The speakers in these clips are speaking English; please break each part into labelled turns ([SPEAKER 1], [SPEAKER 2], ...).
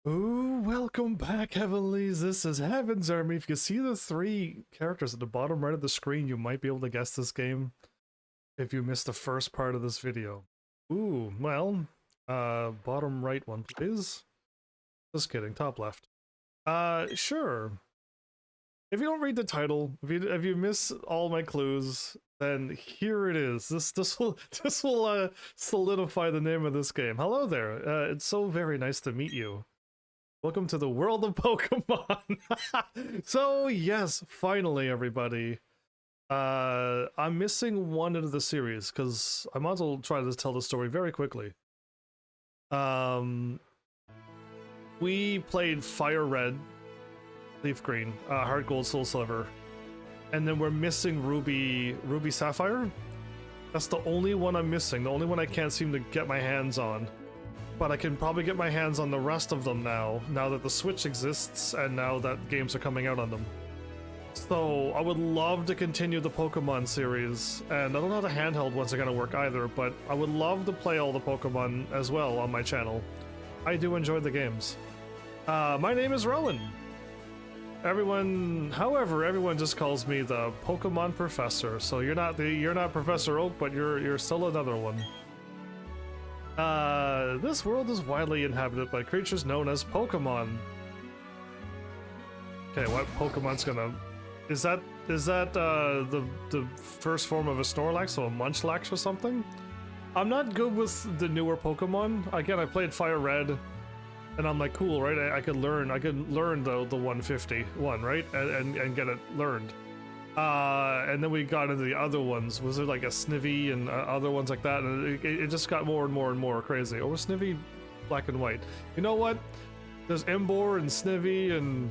[SPEAKER 1] Ooh, welcome back, Heavenlies. This is Heaven's Army. If you can see the three characters at the bottom right of the screen, you might be able to guess this game if you missed the first part of this video. Ooh, well, bottom right one, please. Just kidding, top left. Sure. If you don't read the title, if you miss all my clues, then here it is. This will solidify the name of this game. Hello there. It's so very nice to meet you. Welcome to the world of Pokemon. So yes, finally everybody. I'm missing one into the series because I might as well try to tell the story very quickly. We played Fire Red, Leaf Green, Heart Gold, Soul Silver, and then we're missing Ruby Sapphire. That's the only one I'm missing, the only one I can't seem to get my hands on. But I can probably get my hands on the rest of them now that the Switch exists and now that games are coming out on them. So I would love to continue the Pokemon series, and I don't know how the handheld ones are going to work either, but I would love to play all the Pokemon as well on my channel. I do enjoy the games. My name is Rowan. However, everyone just calls me the Pokemon Professor. So you're not Professor Oak, but you're still another one. This world is widely inhabited by creatures known as Pokémon. Okay, what Pokemon's gonna... Is that the first form of a Snorlax, so a Munchlax or something? I'm not good with the newer Pokemon. Again, I played Fire Red, and I'm like, cool, right? I could learn the 151, right? And get it learned. And then we got into the other ones. Was there like a Snivy and other ones like that? And it just got more and more and more crazy. Or was Snivy black and white? You know what? There's Emboar and Snivy and...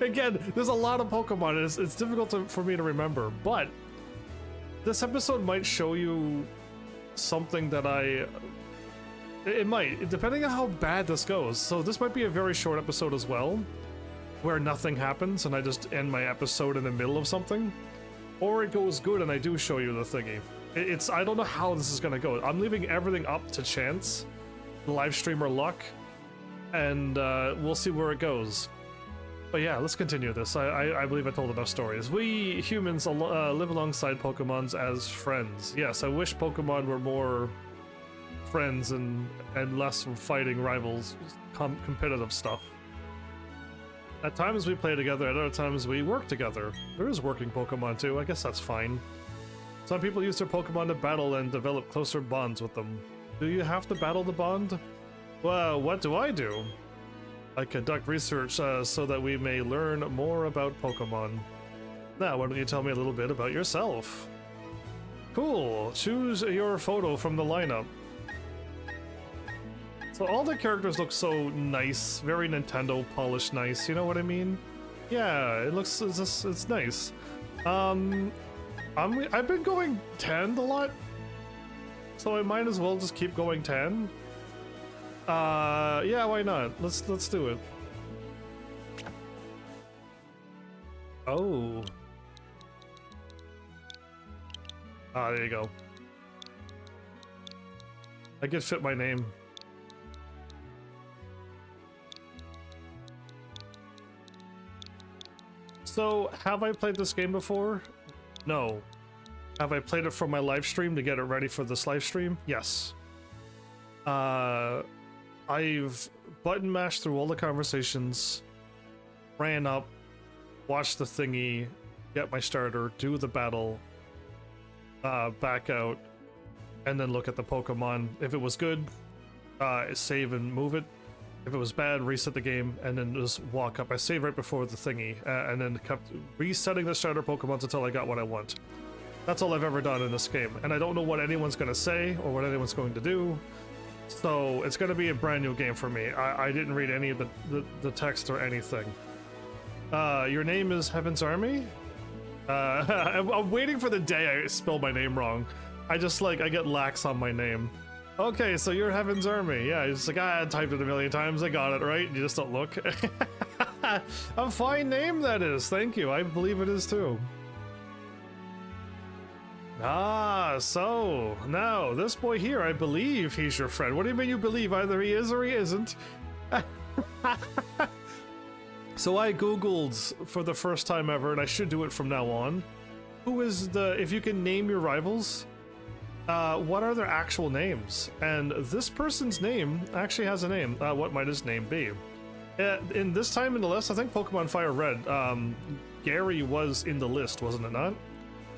[SPEAKER 1] Again, there's a lot of Pokemon and it's difficult for me to remember. But this episode might show you something that it might, depending on how bad this goes. So this might be a very short episode as well, where nothing happens and I just end my episode in the middle of something, or it goes good and I do show you the thingy. I don't know how this is gonna go. I'm leaving everything up to chance, live streamer luck, and we'll see where it goes. But yeah, let's continue this. I believe I told enough stories. We humans live alongside Pokemons as friends. Yes, I wish Pokemon were more friends and less fighting rivals, competitive stuff. At times we play together, at other times we work together. There is working Pokemon too, I guess that's fine. Some people use their Pokemon to battle and develop closer bonds with them. Do you have to battle the bond? Well, what do? I conduct research so that we may learn more about Pokemon. Now, why don't you tell me a little bit about yourself? Cool, choose your photo from the lineup. So all the characters look so nice, very Nintendo polished nice, you know what I mean? Yeah, it's nice. I've been going 10 a lot, so I might as well just keep going 10. Yeah, why not? Let's do it. Oh. Ah, there you go. I could fit my name. So, have I played this game before? No. Have I played it for my live stream to get it ready for this live stream? Yes. I've button mashed through all the conversations, ran up, watched the thingy, get my starter, do the battle, back out, and then look at the Pokemon. If it was good, save and move it. If it was bad, reset the game, and then just walk up. I saved right before the thingy, and then kept resetting the starter Pokemon until I got what I want. That's all I've ever done in this game, and I don't know what anyone's going to say or what anyone's going to do, so it's going to be a brand new game for me. I didn't read any of the text or anything. Your name is Heaven's Army? I'm waiting for the day I spell my name wrong. I get lax on my name. Okay, so you're Heaven's Army. Yeah, it's like, I typed it a million times, I got it, right? You just don't look. A fine name that is, thank you. I believe it is too. Ah, so, now, this boy here, I believe he's your friend. What do you mean you believe? Either he is or he isn't. So I googled for the first time ever, and I should do it from now on. Who is the, if you can name your rivals, what are their actual names? And this person's name actually has a name. What might his name be? In this time in the list, I think Pokemon Fire Red, Gary was in the list, wasn't it not?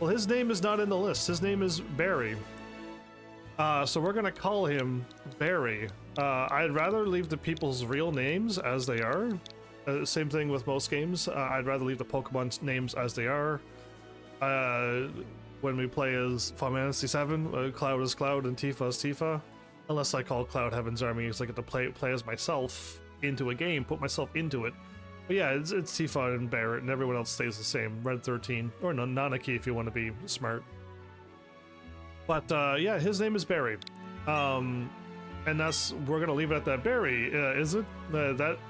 [SPEAKER 1] Well, his name is not in the list. His name is Barry. So we're gonna call him Barry. I'd rather leave the people's real names as they are. Same thing with most games. I'd rather leave the Pokemon's names as they are. When we play as Final Fantasy VII, Cloud is Cloud and Tifa is Tifa. Unless I call Cloud Heaven's Army, so I get to play as myself into a game, put myself into it. But yeah, it's Tifa and Barrett, and everyone else stays the same. Red 13, or Nanaki if you want to be smart. But yeah, his name is Barry. And we're gonna leave it at that. Barry, is it?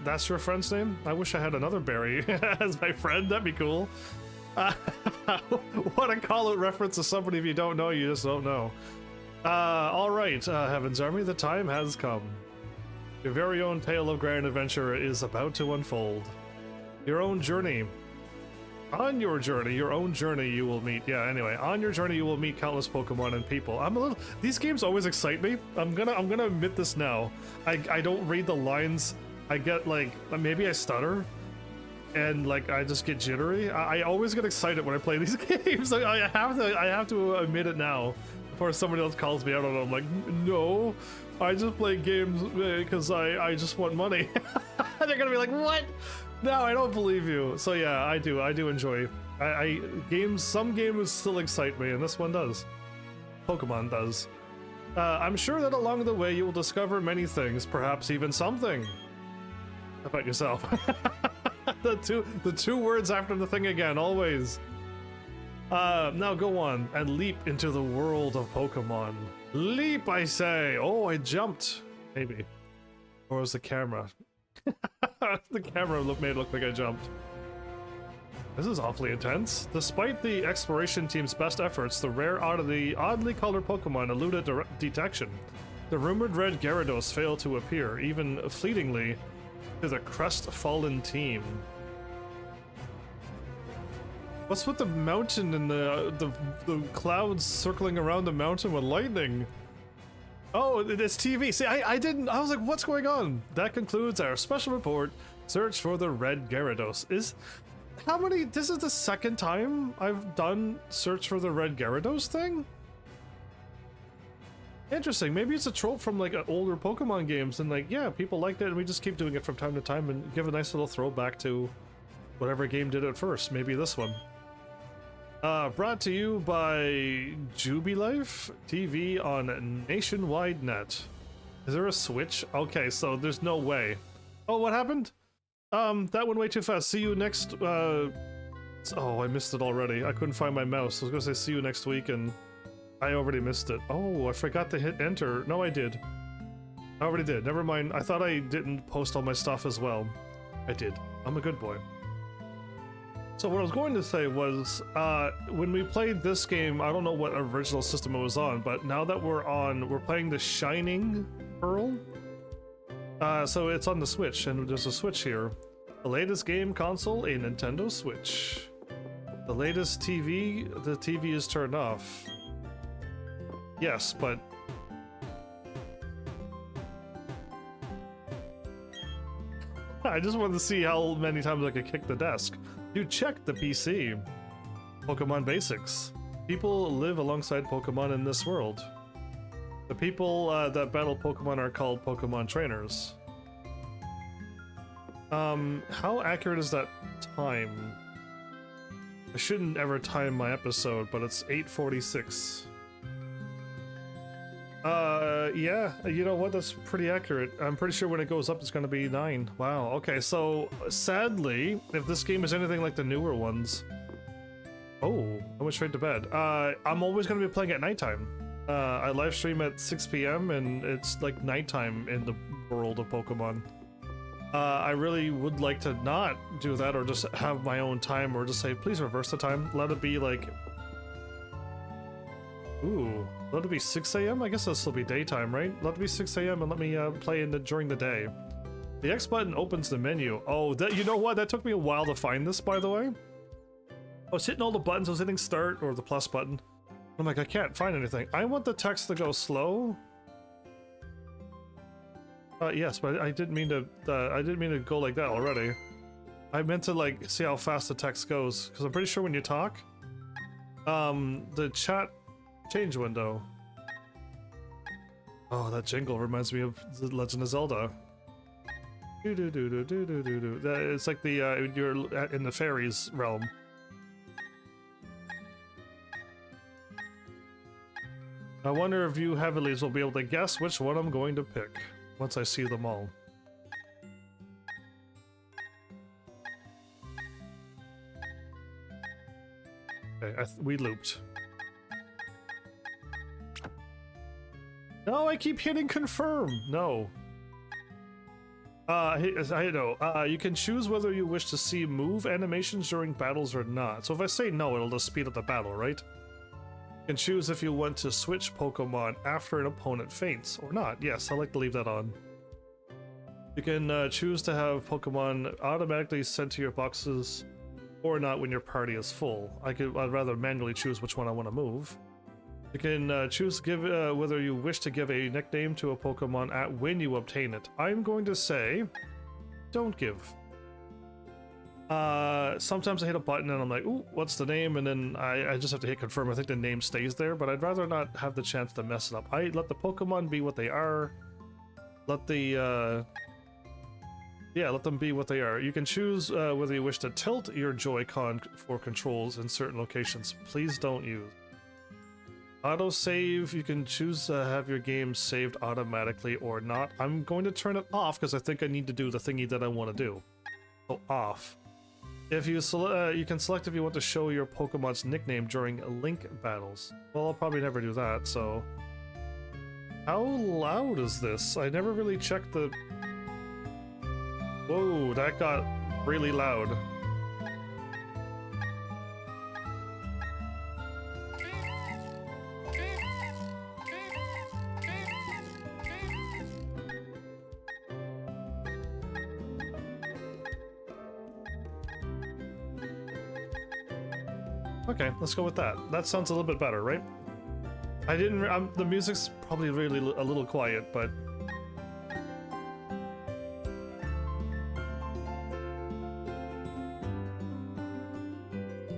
[SPEAKER 1] That's your friend's name? I wish I had another Barry as my friend, that'd be cool. What a call-out reference to somebody if you don't know, you just don't know. Alright, Heaven's Army, the time has come. Your very own tale of grand adventure is about to unfold. Your own journey. On your journey, your own journey, you will meet. Yeah, anyway, on your journey, you will meet countless Pokemon and people. These games always excite me. I'm gonna admit this now. I don't read the lines. I get like, maybe I stutter. And like, I just get jittery. I always get excited when I play these games. I have to admit it now. Before somebody else calls me out on it, I'm like, no, I just play games because I just want money. They're gonna be like, what? No, I don't believe you. So yeah, I do enjoy. Some games still excite me, and this one does. Pokemon does. I'm sure that along the way you will discover many things, perhaps even something. How about yourself? the two words after the thing again, always. Now go on and leap into the world of Pokemon. Leap, I say! Oh, I jumped. Maybe. Or was the camera? The camera made it look like I jumped. This is awfully intense. Despite the exploration team's best efforts, the rare oddly colored Pokemon eluded detection. The rumored red Gyarados failed to appear, even fleetingly, to the crestfallen team. What's with the mountain and the clouds circling around the mountain with lightning? Oh, it's TV. See, I was like, what's going on? That concludes our special report. Search for the red Gyarados. This is the second time I've done search for the red Gyarados thing? Interesting. Maybe it's a trope from like older Pokemon games, and like, yeah, people liked it, and we just keep doing it from time to time and give a nice little throwback to whatever game did it first. Maybe this one. Brought to you by Jubilife TV on Nationwide Net. Is there a Switch? Okay, so there's no way. Oh, what happened? That went way too fast. See you next, oh, I missed it already. I couldn't find my mouse. I was gonna say see you next week, and I already missed it. Oh, I forgot to hit enter. No, I did. I already did. Never mind. I thought I didn't post all my stuff as well. I did. I'm a good boy. So what I was going to say was, when we played this game, I don't know what original system it was on, but now that we're playing the Shining Pearl. So it's on the Switch, and there's a Switch here. The latest game console, a Nintendo Switch. The latest TV, the TV is turned off. Yes, but... I just wanted to see how many times I could kick the desk. You check the PC. Pokemon Basics. People live alongside Pokemon in this world. The people that battle Pokemon are called Pokemon trainers. How accurate is that time? I shouldn't ever time my episode, but it's 8:46. Yeah, you know what? That's pretty accurate. I'm pretty sure when it goes up, it's gonna be 9. Wow, okay, so sadly, if this game is anything like the newer ones... Oh, I went straight to bed. I'm always gonna be playing at nighttime. I live stream at 6 p.m. and it's like nighttime in the world of Pokemon. I really would like to not do that or just have my own time or just say, please reverse the time. Let it be like... Ooh, let it be 6 a.m.? I guess that'll still be daytime, right? Let it be 6 a.m. and let me play during the day. The X button opens the menu. Oh, that, you know what? That took me a while to find this, by the way. I was hitting all the buttons. I was hitting start or the plus button. I'm like, I can't find anything. I want the text to go slow. Yes, but I didn't mean to. I didn't mean to go like that already. I meant to like see how fast the text goes, because I'm pretty sure when you talk, the chat change window. Oh, that jingle reminds me of The Legend of Zelda. Do do do do do do do do. It's like the you're in the fairies realm. I wonder if you heavilies will be able to guess which one I'm going to pick once I see them all. Okay, we looped. No, I keep hitting confirm. No. I know. You can choose whether you wish to see move animations during battles or not. So if I say no, it'll just speed up the battle, right? You can choose if you want to switch Pokemon after an opponent faints or not. Yes, I like to leave that on. You can choose to have Pokemon automatically sent to your boxes or not when your party is full. I'd rather manually choose which one I want to move. You can choose whether you wish to give a nickname to a Pokemon when you obtain it. I'm going to say, don't give. Sometimes I hit a button and I'm like, ooh, what's the name? And then I just have to hit confirm. I think the name stays there, but I'd rather not have the chance to mess it up. I let the Pokemon be what they are. Let the, yeah, let them be what they are. You can choose whether you wish to tilt your Joy-Con for controls in certain locations. Please don't use. Autosave, you can choose to have your game saved automatically or not. I'm going to turn it off because I think I need to do the thingy that I want to do. So off. If you you can select if you want to show your Pokemon's nickname during Link battles. Well, I'll probably never do that, so... How loud is this? I never really checked the... Whoa, that got really loud. Okay, let's go with that. That sounds a little bit better, right? I didn't... the music's probably really a little quiet, but...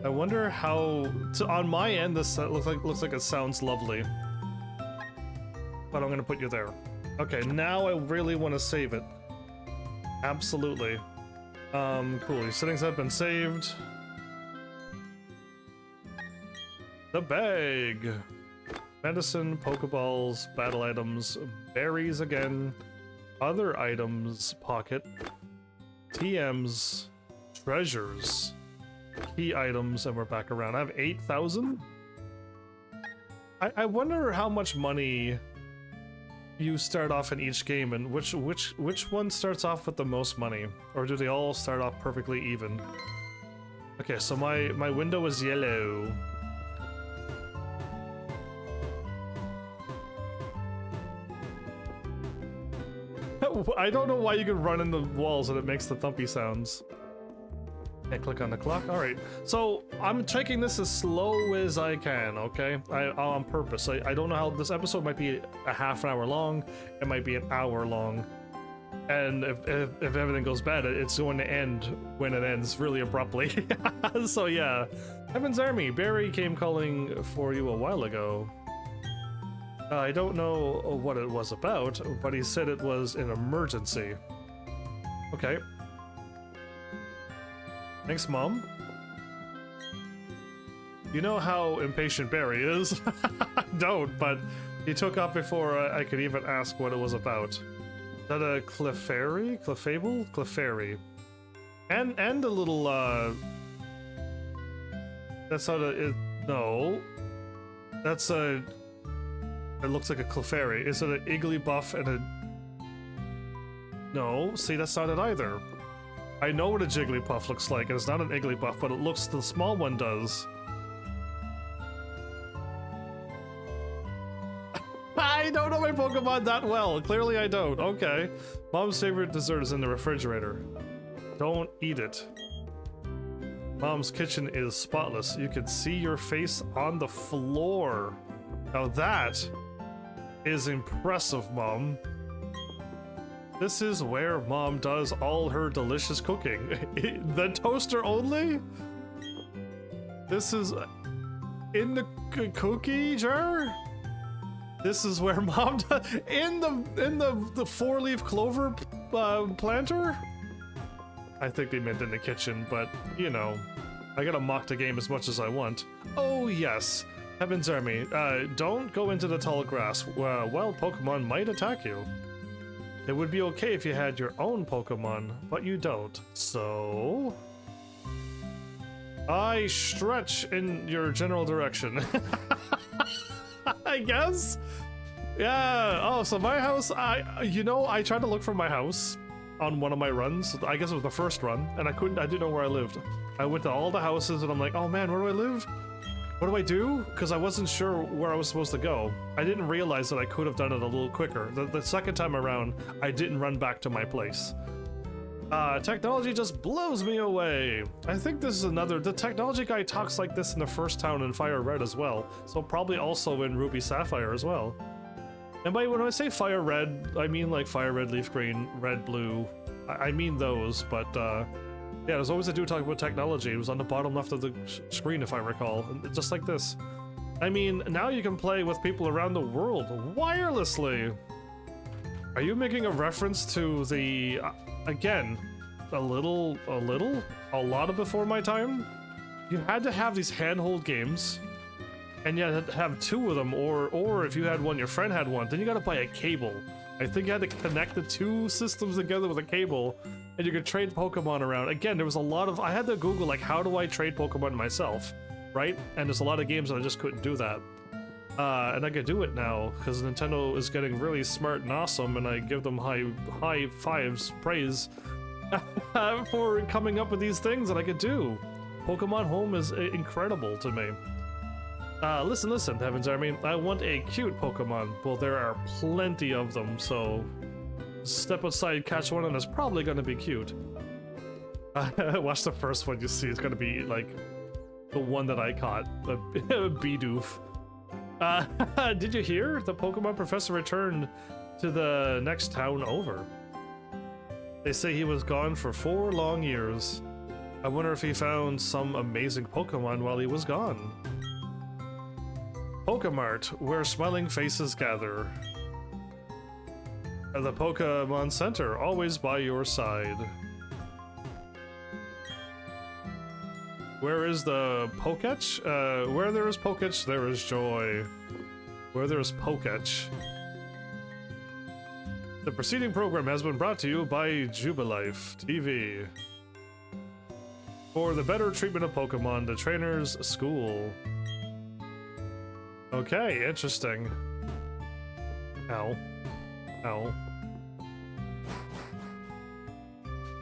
[SPEAKER 1] I wonder how... on my end, this looks like it sounds lovely. But I'm gonna put you there. Okay, now I really want to save it. Absolutely. Cool. Your settings have been saved. The bag! Medicine, Pokeballs, battle items, berries again, other items, pocket, TMs, treasures, key items, and we're back around. I have 8,000? I wonder how much money you start off in each game, and which one starts off with the most money? Or do they all start off perfectly even? Okay, so my window is yellow. I don't know why you can run in the walls and it makes the thumpy sounds. And click on the clock. All right, so I'm taking this as slow as I can, okay? On purpose. I don't know how this episode might be a half an hour long. It might be an hour long. And if everything goes bad, it's going to end when it ends really abruptly. So yeah, Heaven's Army. Barry came calling for you a while ago. I don't know what it was about, but he said it was an emergency. Okay. Thanks, Mom. You know how impatient Barry is. I don't, but he took off before I could even ask what it was about. Is that a Clefairy? Clefable? Clefairy. And a little, that's not a... no. That's a... It looks like a Clefairy. Is it an Igglybuff and a... No, see, that's not it either. I know what a Jigglypuff looks like, and it's not an Igglybuff, but it looks... the small one does. I don't know my Pokemon that well. Clearly I don't. Okay. Mom's favorite dessert is in the refrigerator. Don't eat it. Mom's kitchen is spotless. You can see your face on the floor. Now that is impressive, Mom. This is where Mom does all her delicious cooking. The toaster only? This is in the cookie jar? This is where Mom does in the four-leaf clover planter? I think they meant in the kitchen, but you know, I gotta mock the game as much as I want. Oh yes, Heaven's Army. Don't go into the tall grass. Wild Pokemon might attack you. It would be okay if you had your own Pokemon, but you don't. So I stretch in your general direction. I guess. Yeah. Oh, so my house. I tried to look for my house on one of my runs. I guess it was the first run, and I didn't know where I lived. I went to all the houses, and I'm like, oh man, where do I live? What do I do? Because I wasn't sure where I was supposed to go. I didn't realize that I could have done it a little quicker. The second time around, I didn't run back to my place. Technology just blows me away. I think this is another. The technology guy talks like this in the first town in Fire Red as well, so probably also in Ruby Sapphire as well. And when I say Fire Red, I mean like Fire Red, Leaf Green, Red, Blue. I mean those, but yeah, there's always a dude talking about technology. It was on the bottom left of the screen, if I recall, just like this. I mean, now you can play with people around the world wirelessly. Are you making a reference to the, again, a lot of before my time? You had to have these handhold games, and you had to have two of them, or if you had one, your friend had one, then you gotta buy a cable. I think you had to connect the two systems together with a cable, and you could trade Pokemon around. Again, there was a lot of, I had to Google, like, how do I trade Pokemon myself, right? And there's a lot of games that I just couldn't do that. And I could do it now, because Nintendo is getting really smart and awesome, and I give them high fives praise for coming up with these things that I could do. Pokemon Home is incredible to me. Listen, Heaven's Army. I want a cute Pokemon. Well, there are plenty of them, so step outside, catch one, and it's probably gonna be cute. Watch the first one you see. It's gonna be like the one that I caught, a Bidoof. Did you hear? The Pokemon Professor returned to the next town over. They say he was gone for 4 long years. I wonder if he found some amazing Pokemon while he was gone. Pokemart, where smiling faces gather. The Pokemon Center, always by your side. Where is the Poketch? Where there is Poketch, there is joy. Where there is Poketch. The preceding program has been brought to you by Jubilife TV. For the better treatment of Pokemon, the Trainer's School. Okay, interesting. Ow. Ow.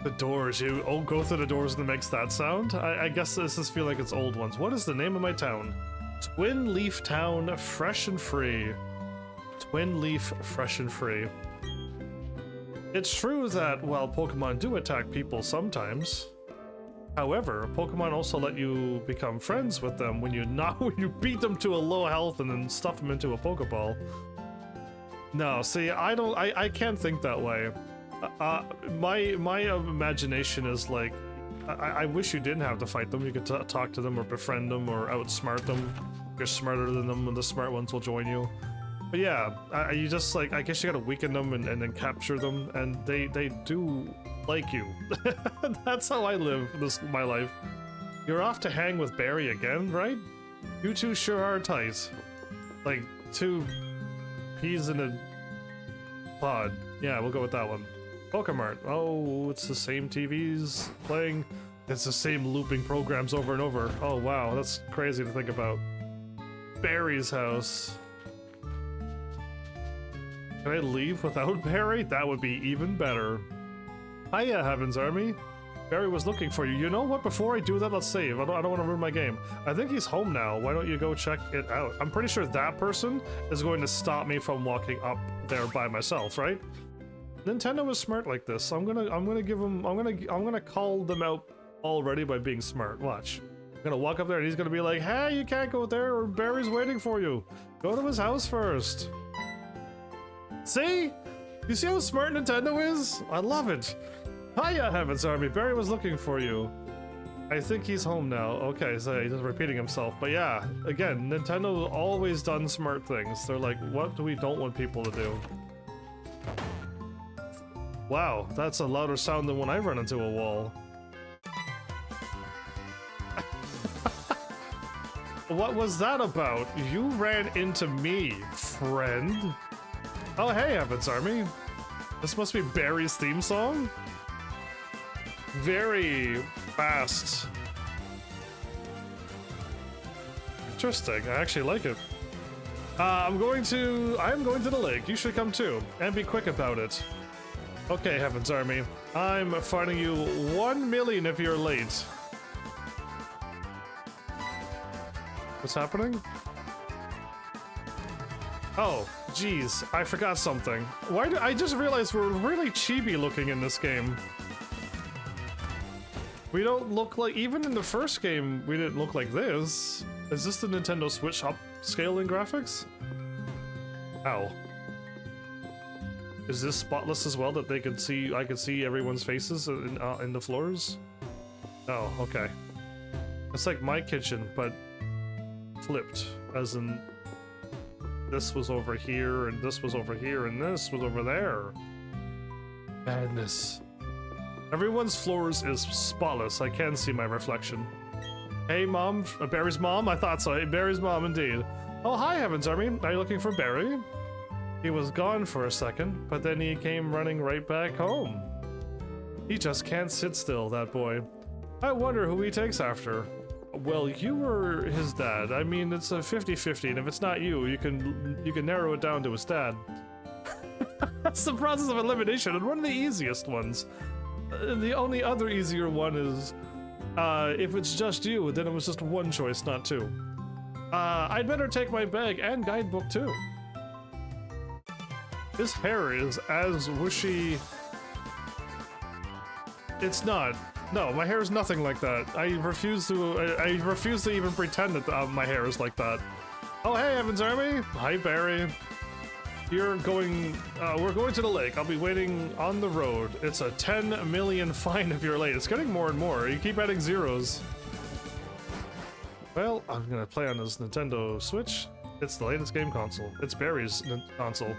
[SPEAKER 1] The doors, you go through the doors and it makes that sound? I guess this is feel like it's old ones. What is the name of my town? Twin Leaf Town, fresh and free. Twin Leaf, fresh and free. It's true that while Pokemon do attack people sometimes, however, Pokemon also let you become friends with them when you beat them to a low health and then stuff them into a Pokeball. No, see, I can't think that way. My imagination is like, I wish you didn't have to fight them. You could talk to them or befriend them or outsmart them. You're smarter than them, and the smart ones will join you. But yeah, you just like, I guess you gotta weaken them and then capture them, and they do like you. That's how I live my life. You're off to hang with Barry again, right? You two sure are tight. Like 2 peas in a pod. Yeah, we'll go with that one. Pokemart. Oh, it's the same TVs playing. It's the same looping programs over and over. Oh wow, that's crazy to think about. Barry's house. Can I leave without Barry? That would be even better. Hiya, Heaven's Army. Barry was looking for you. You know what? Before I do that, let's save. I don't want to ruin my game. I think he's home now. Why don't you go check it out? I'm pretty sure that person is going to stop me from walking up there by myself, right? Nintendo is smart like this. I'm gonna give him. I'm gonna call them out already by being smart. Watch. I'm gonna walk up there and he's gonna be like, "Hey, you can't go there, or Barry's waiting for you. Go to his house first." See? You see how smart Nintendo is? I love it. Hiya, Heaven's Army. Barry was looking for you. I think he's home now. Okay, so he's just repeating himself. But yeah, again, Nintendo's always done smart things. They're like, what do we don't want people to do? Wow, that's a louder sound than when I run into a wall. What was that about? You ran into me, friend. Oh, hey, Heaven's Army. This must be Barry's theme song? Very fast. Interesting. I actually like it. I'm going to the lake. You should come too, and be quick about it. Okay, Heaven's Army. I'm finding you 1 million if you're late. What's happening? Oh, geez, I forgot something. Why did I just realized we're really chibi looking in this game? We don't look like, even in the first game, we didn't look like this. Is this the Nintendo Switch upscaling graphics? Ow. Is this spotless as well, that they could see? I could see everyone's faces in the floors. Oh, okay. It's like my kitchen, but flipped, as in this was over here, and this was over here, and this was over there. Madness. Everyone's floors is spotless. I can see my reflection. Hey, Mom. Barry's mom? I thought so. Hey, Barry's mom, indeed. Oh, hi, Heaven's Army. Are you looking for Barry? He was gone for a second, but then he came running right back home. He just can't sit still, that boy. I wonder who he takes after. Well, you were his dad. I mean, it's a 50-50, and if it's not you, you can narrow it down to his dad. That's the process of elimination, and one of the easiest ones. The only other easier one is, if it's just you, then it was just one choice, not two. I'd better take my bag and guidebook too. His hair is as whooshy. It's not. No, my hair is nothing like that. I refuse to even pretend that my hair is like that. Oh, hey, Heaven's Army. Hi, Barry. We're going to the lake. I'll be waiting on the road. It's a 10 million fine if you're late. It's getting more and more. You keep adding zeros. Well, I'm gonna play on this Nintendo Switch. It's the latest game console. It's Barry's console.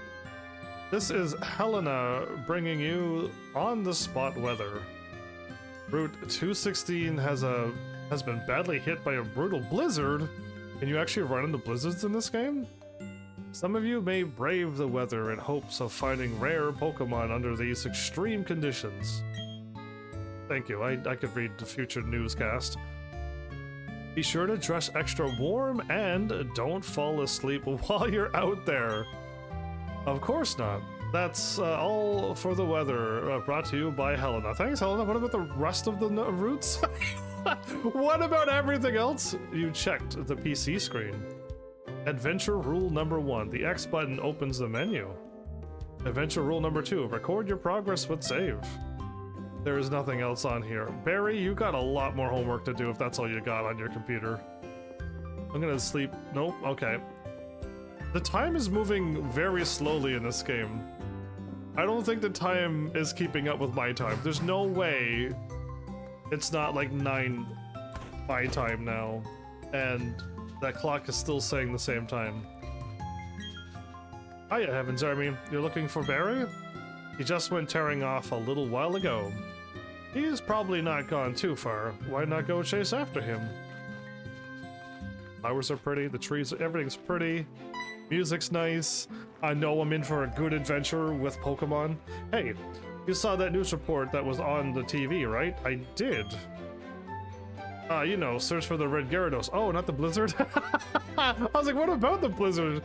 [SPEAKER 1] This is Helena bringing you on-the-spot weather. Route 216 has been badly hit by a brutal blizzard. Can you actually run into blizzards in this game? Some of you may brave the weather in hopes of finding rare Pokémon under these extreme conditions. Thank you, I could read the future newscast. Be sure to dress extra warm and don't fall asleep while you're out there. Of course not. That's all for the weather, brought to you by Helena. Thanks, Helena. What about the rest of the routes? What about everything else? You checked the PC screen. Adventure rule number 1. The X button opens the menu. Adventure rule number 2. Record your progress with save. There is nothing else on here. Barry, you got a lot more homework to do if that's all you got on your computer. I'm gonna sleep. Nope. Okay. The time is moving very slowly in this game. I don't think the time is keeping up with my time. There's no way it's not like 9 my time now, and that clock is still saying the same time. Hiya, Heaven's Army. You're looking for Barry? He just went tearing off a little while ago. He's probably not gone too far. Why not go chase after him? Flowers are pretty, the trees, everything's pretty. Music's nice. I know I'm in for a good adventure with Pokemon. Hey, you saw that news report that was on the TV, right? I did. You know, search for the Red Gyarados. Oh, not the blizzard? I was like, what about the blizzard?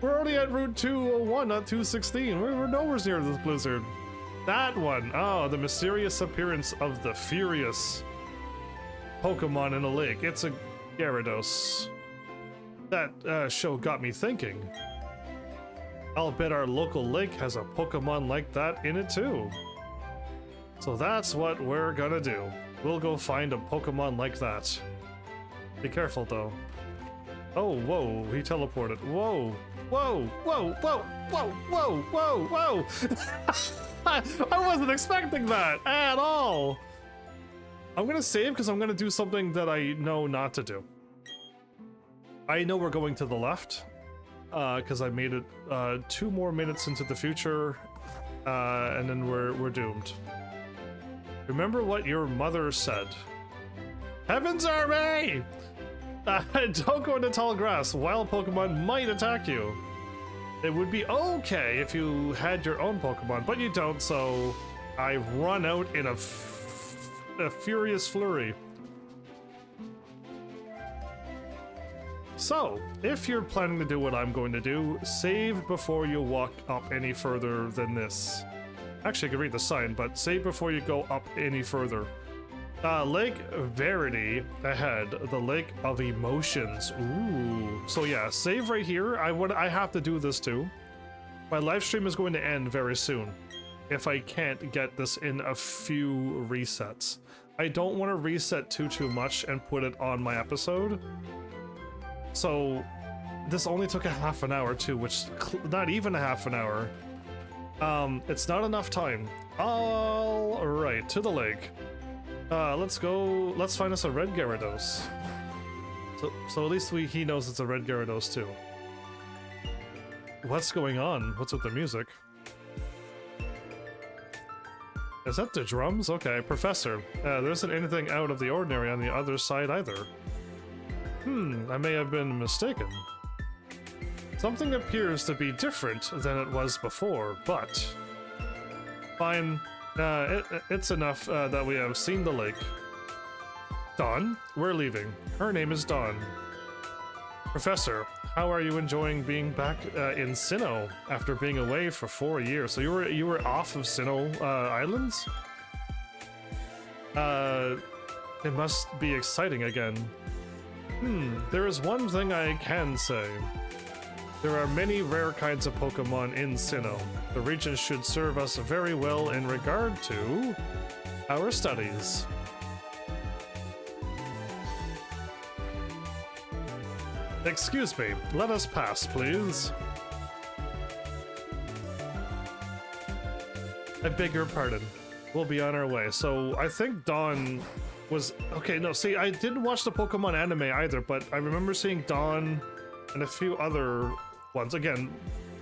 [SPEAKER 1] We're already at Route 201, not 216. We're nowhere near this blizzard. That one. Oh, the mysterious appearance of the furious Pokemon in a lake. It's a Gyarados. That show got me thinking. I'll bet our local lake has a Pokemon like that in it too. So that's what we're gonna do. We'll go find a Pokemon like that. Be careful though. Oh, whoa, he teleported. Whoa, whoa, whoa, whoa, whoa, whoa, whoa, whoa. I wasn't expecting that at all. I'm gonna save because I'm gonna do something that I know not to do. I know we're going to the left because I made it 2 more minutes into the future and then we're doomed. Remember what your mother said. Heaven's Army! Don't go into tall grass. Wild Pokemon might attack you. It would be okay if you had your own Pokemon, but you don't, so I run out in a furious flurry. So, if you're planning to do what I'm going to do, save before you walk up any further than this. Actually, I can read the sign, but save before you go up any further. Lake Verity ahead, the Lake of Emotions. Ooh. So yeah, save right here. I have to do this too. My live stream is going to end very soon if I can't get this in a few resets. I don't want to reset too much and put it on my episode. So this only took a half an hour too, which not even a half an hour. It's not enough time. All right, to the lake. Let's go. Let's find us a red Gyarados. So at least he knows it's a red Gyarados too. What's going on? What's with the music? Is that the drums? Okay, Professor. There isn't anything out of the ordinary on the other side either. I may have been mistaken. Something appears to be different than it was before, but... Fine. It's enough that we have seen the lake. Dawn, we're leaving. Her name is Dawn. Professor, how are you enjoying being back in Sinnoh after being away for 4 years? So you were off of Sinnoh Islands? It must be exciting again. There is one thing I can say. There are many rare kinds of Pokemon in Sinnoh. The region should serve us very well in regard to our studies. Excuse me, let us pass, please. I beg your pardon. We'll be on our way. So I think Dawn was... Okay, no, see, I didn't watch the Pokemon anime either, but I remember seeing Dawn and a few other ones. Again,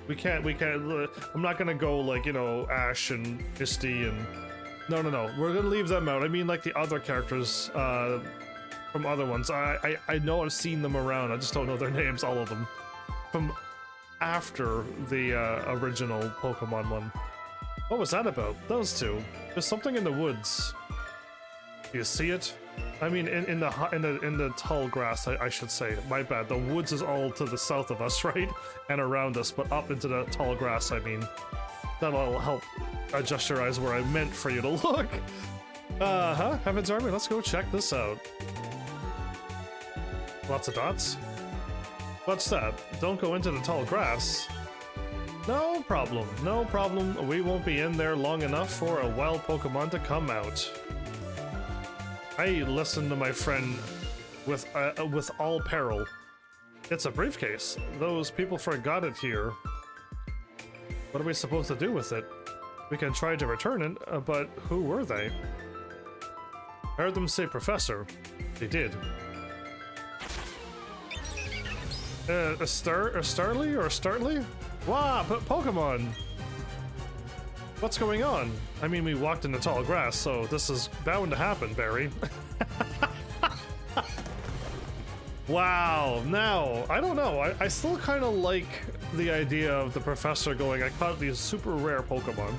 [SPEAKER 1] we can't, I'm not gonna go like, you know, Ash and Misty and... No, we're gonna leave them out. I mean, like, the other characters, from other ones. I know I've seen them around, I just don't know their names, all of them. From after the, original Pokemon one. What was that about? Those two. There's something in the woods. Do you see it? I mean, in the tall grass, I should say. My bad. The woods is all to the south of us, right? And around us, but up into the tall grass, I mean. That'll help adjust your eyes where I meant for you to look. Heaven's Army, let's go check this out. Lots of dots. What's that? Don't go into the tall grass. No problem, no problem. We won't be in there long enough for a wild Pokemon to come out. I listened to my friend with all peril. It's a briefcase. Those people forgot it here. What are we supposed to do with it? We can try to return it, but who were they? I heard them say Professor. They did. A Starly or a Startly? Wow, Pokemon! What's going on? I mean, we walked in the tall grass, so this is bound to happen, Barry. Wow, now, I don't know. I still kind of like the idea of the professor going, I caught these super rare Pokemon.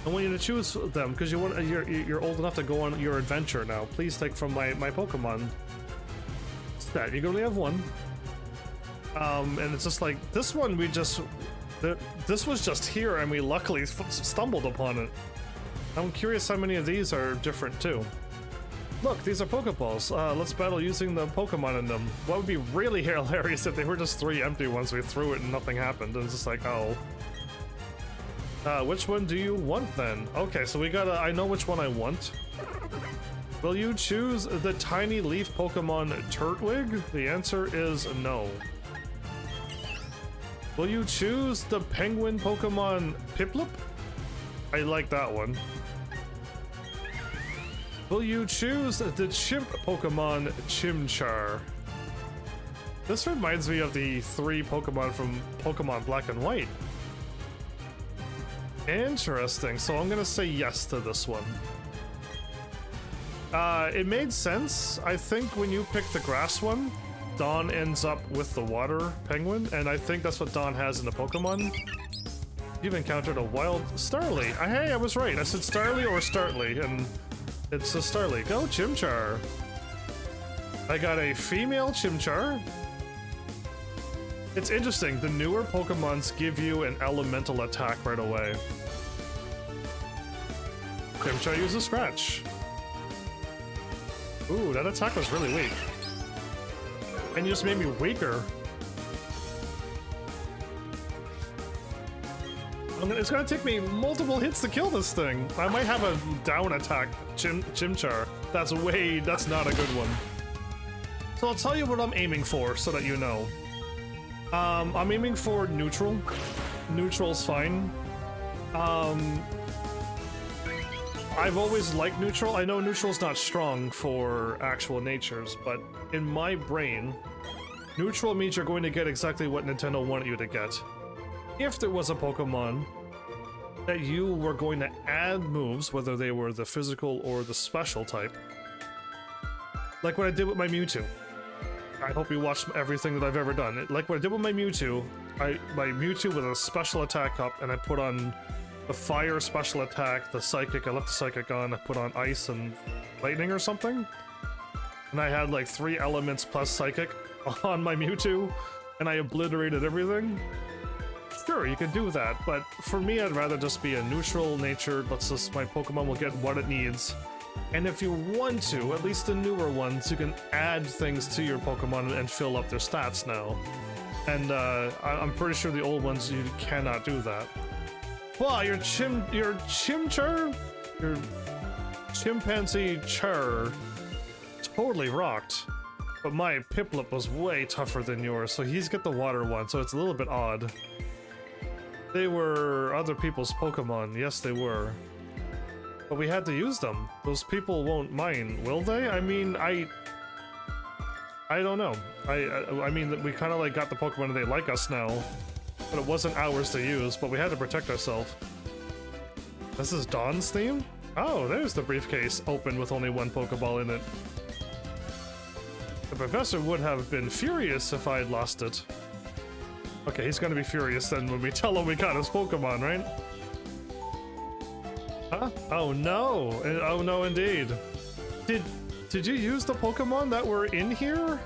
[SPEAKER 1] I want you to choose them, because you're old enough to go on your adventure now. Please take from my Pokemon stat. You can only have one. And it's just like, this one we just This was just here, and we luckily stumbled upon it. I'm curious how many of these are different too. Look, these are Pokeballs. Let's battle using the Pokemon in them. What would be really hilarious if they were just 3 empty ones, we threw it and nothing happened. It's just like, oh. Which one do you want then? Okay, so we gotta, I know which one I want. Will you choose the tiny leaf Pokemon Turtwig? The answer is no. Will you choose the penguin Pokemon Piplup? I like that one. Will you choose the chimp Pokemon Chimchar? This reminds me of the 3 Pokemon from Pokemon Black and White. Interesting, so I'm gonna say yes to this one. It made sense. I think when you pick the grass one, Dawn ends up with the water penguin, and I think that's what Dawn has in the Pokemon. You've encountered a wild Starly. Hey, I was right. I said Starly or Startly, and it's a Starly. Go Chimchar. I got a female Chimchar. It's interesting. The newer Pokemons give you an elemental attack right away. Chimchar uses Scratch. Ooh, that attack was really weak. And you just made me weaker. It's gonna take me multiple hits to kill this thing. I might have a down attack, Chimchar. That's not a good one. So I'll tell you what I'm aiming for so that you know. I'm aiming for neutral. Neutral's fine. I've always liked neutral. I know neutral's not strong for actual natures, but in my brain, neutral means you're going to get exactly what Nintendo wanted you to get. If there was a Pokemon that you were going to add moves, whether they were the physical or the special type, like what I did with my Mewtwo. I hope you watched everything that I've ever done. Like what I did with my Mewtwo, my Mewtwo with a special attack up, and I put on the fire special attack, the psychic, I left the psychic on, I put on ice and lightning or something. And I had like 3 elements plus psychic on my Mewtwo, and I obliterated everything. Sure, you can do that, but for me, I'd rather just be a neutral nature. Let's just, my Pokemon will get what it needs. And if you want to, at least the newer ones, you can add things to your Pokemon and fill up their stats now. And I'm pretty sure the old ones, you cannot do that. Wow, your Chimchar? Your chimpanzee char totally rocked. But my Piplup was way tougher than yours, so he's got the water one, so it's a little bit odd. They were other people's Pokemon, yes they were. But we had to use them. Those people won't mind, will they? I mean, I don't know. I mean, we kind of like got the Pokemon and they like us now. But it wasn't ours to use, but we had to protect ourselves. This is Dawn's theme? Oh, there's the briefcase, open with only 1 Pokeball in it. The professor would have been furious if I had lost it. Okay, he's gonna be furious then when we tell him we got his Pokemon, right? Huh? Oh no! Oh no indeed. Did you use the Pokemon that were in here?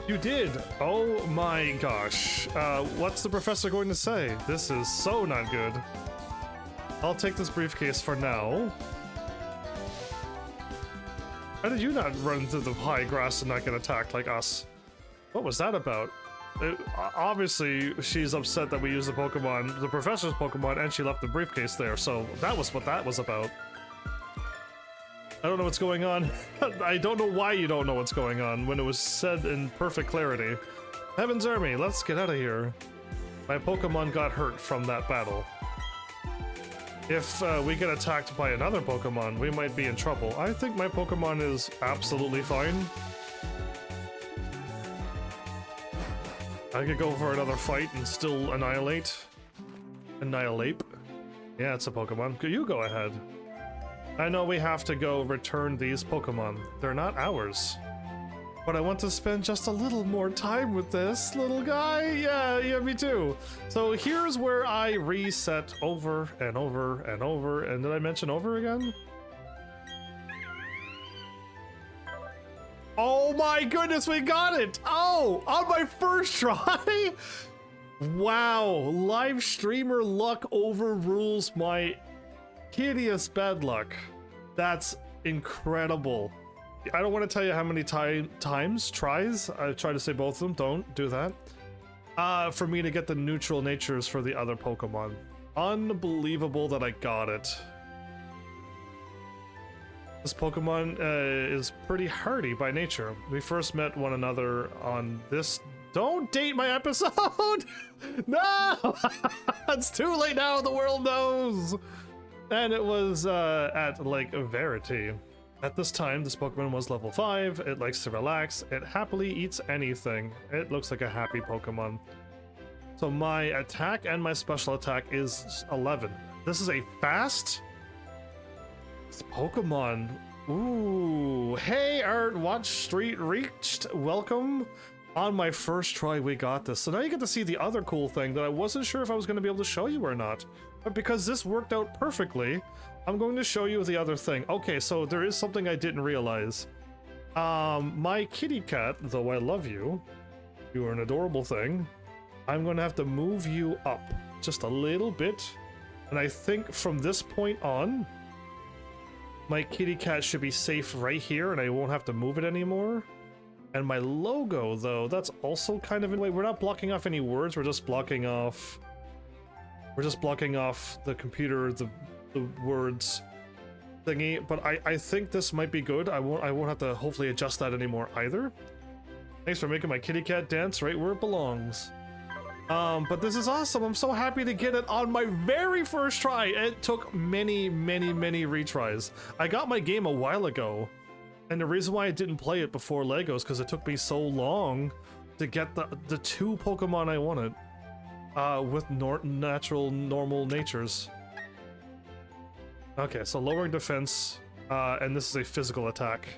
[SPEAKER 1] You did! Oh my gosh. What's the professor going to say? This is so not good. I'll take this briefcase for now. How did you not run through the high grass and not get attacked like us? What was that about? Obviously, she's upset that we used the Pokemon, the professor's Pokemon, and she left the briefcase there, so that was what that was about. I don't know what's going on. I don't know why you don't know what's going on when it was said in perfect clarity. Heaven's Army, let's get out of here. My Pokemon got hurt from that battle. If we get attacked by another Pokemon, we might be in trouble. I think my Pokemon is absolutely fine. I could go for another fight and still annihilate. Annihilate? Yeah, it's a Pokemon. You go ahead. I know we have to go return these Pokemon. They're not ours. But I want to spend just a little more time with this little guy. Yeah, me too. So here's where I reset over and over and over. And did I mention over again? Oh my goodness, we got it! Oh, on my first try? Wow, live streamer luck overrules my hideous bad luck. That's incredible. I don't want to tell you how many tries, I try to say both of them, don't do that. For me to get the neutral natures for the other Pokemon. Unbelievable that I got it. This Pokemon is pretty hardy by nature. We first met one another on this. Don't date my episode! No! It's too late now, the world knows! And it was at Lake Verity. At this time, this Pokemon was level 5, it likes to relax, it happily eats anything. It looks like a happy Pokemon. So my attack and my special attack is 11. This is a fast Pokemon. Ooh, hey, Art Watch Street reached. Welcome. On my first try, we got this. So now you get to see the other cool thing that I wasn't sure if I was going to be able to show you or not. But because this worked out perfectly, I'm going to show you the other thing. Okay, so there is something I didn't realize. My kitty cat, though I love you, you are an adorable thing. I'm going to have to move you up just a little bit. And I think from this point on, my kitty cat should be safe right here and I won't have to move it anymore. And my logo, though, that's also kind of in the way. We're not blocking off any words, we're just blocking off the computer, the words thingy. But I think this might be good. I won't have to hopefully adjust that anymore either. Thanks for making my kitty cat dance right where it belongs. But this is awesome. I'm so happy to get it on my very first try. It took many retries. I got my game a while ago. And the reason why I didn't play it before LEGO is because it took me so long to get the two Pokemon I wanted with normal natures. Okay, so lowering defense, and this is a physical attack.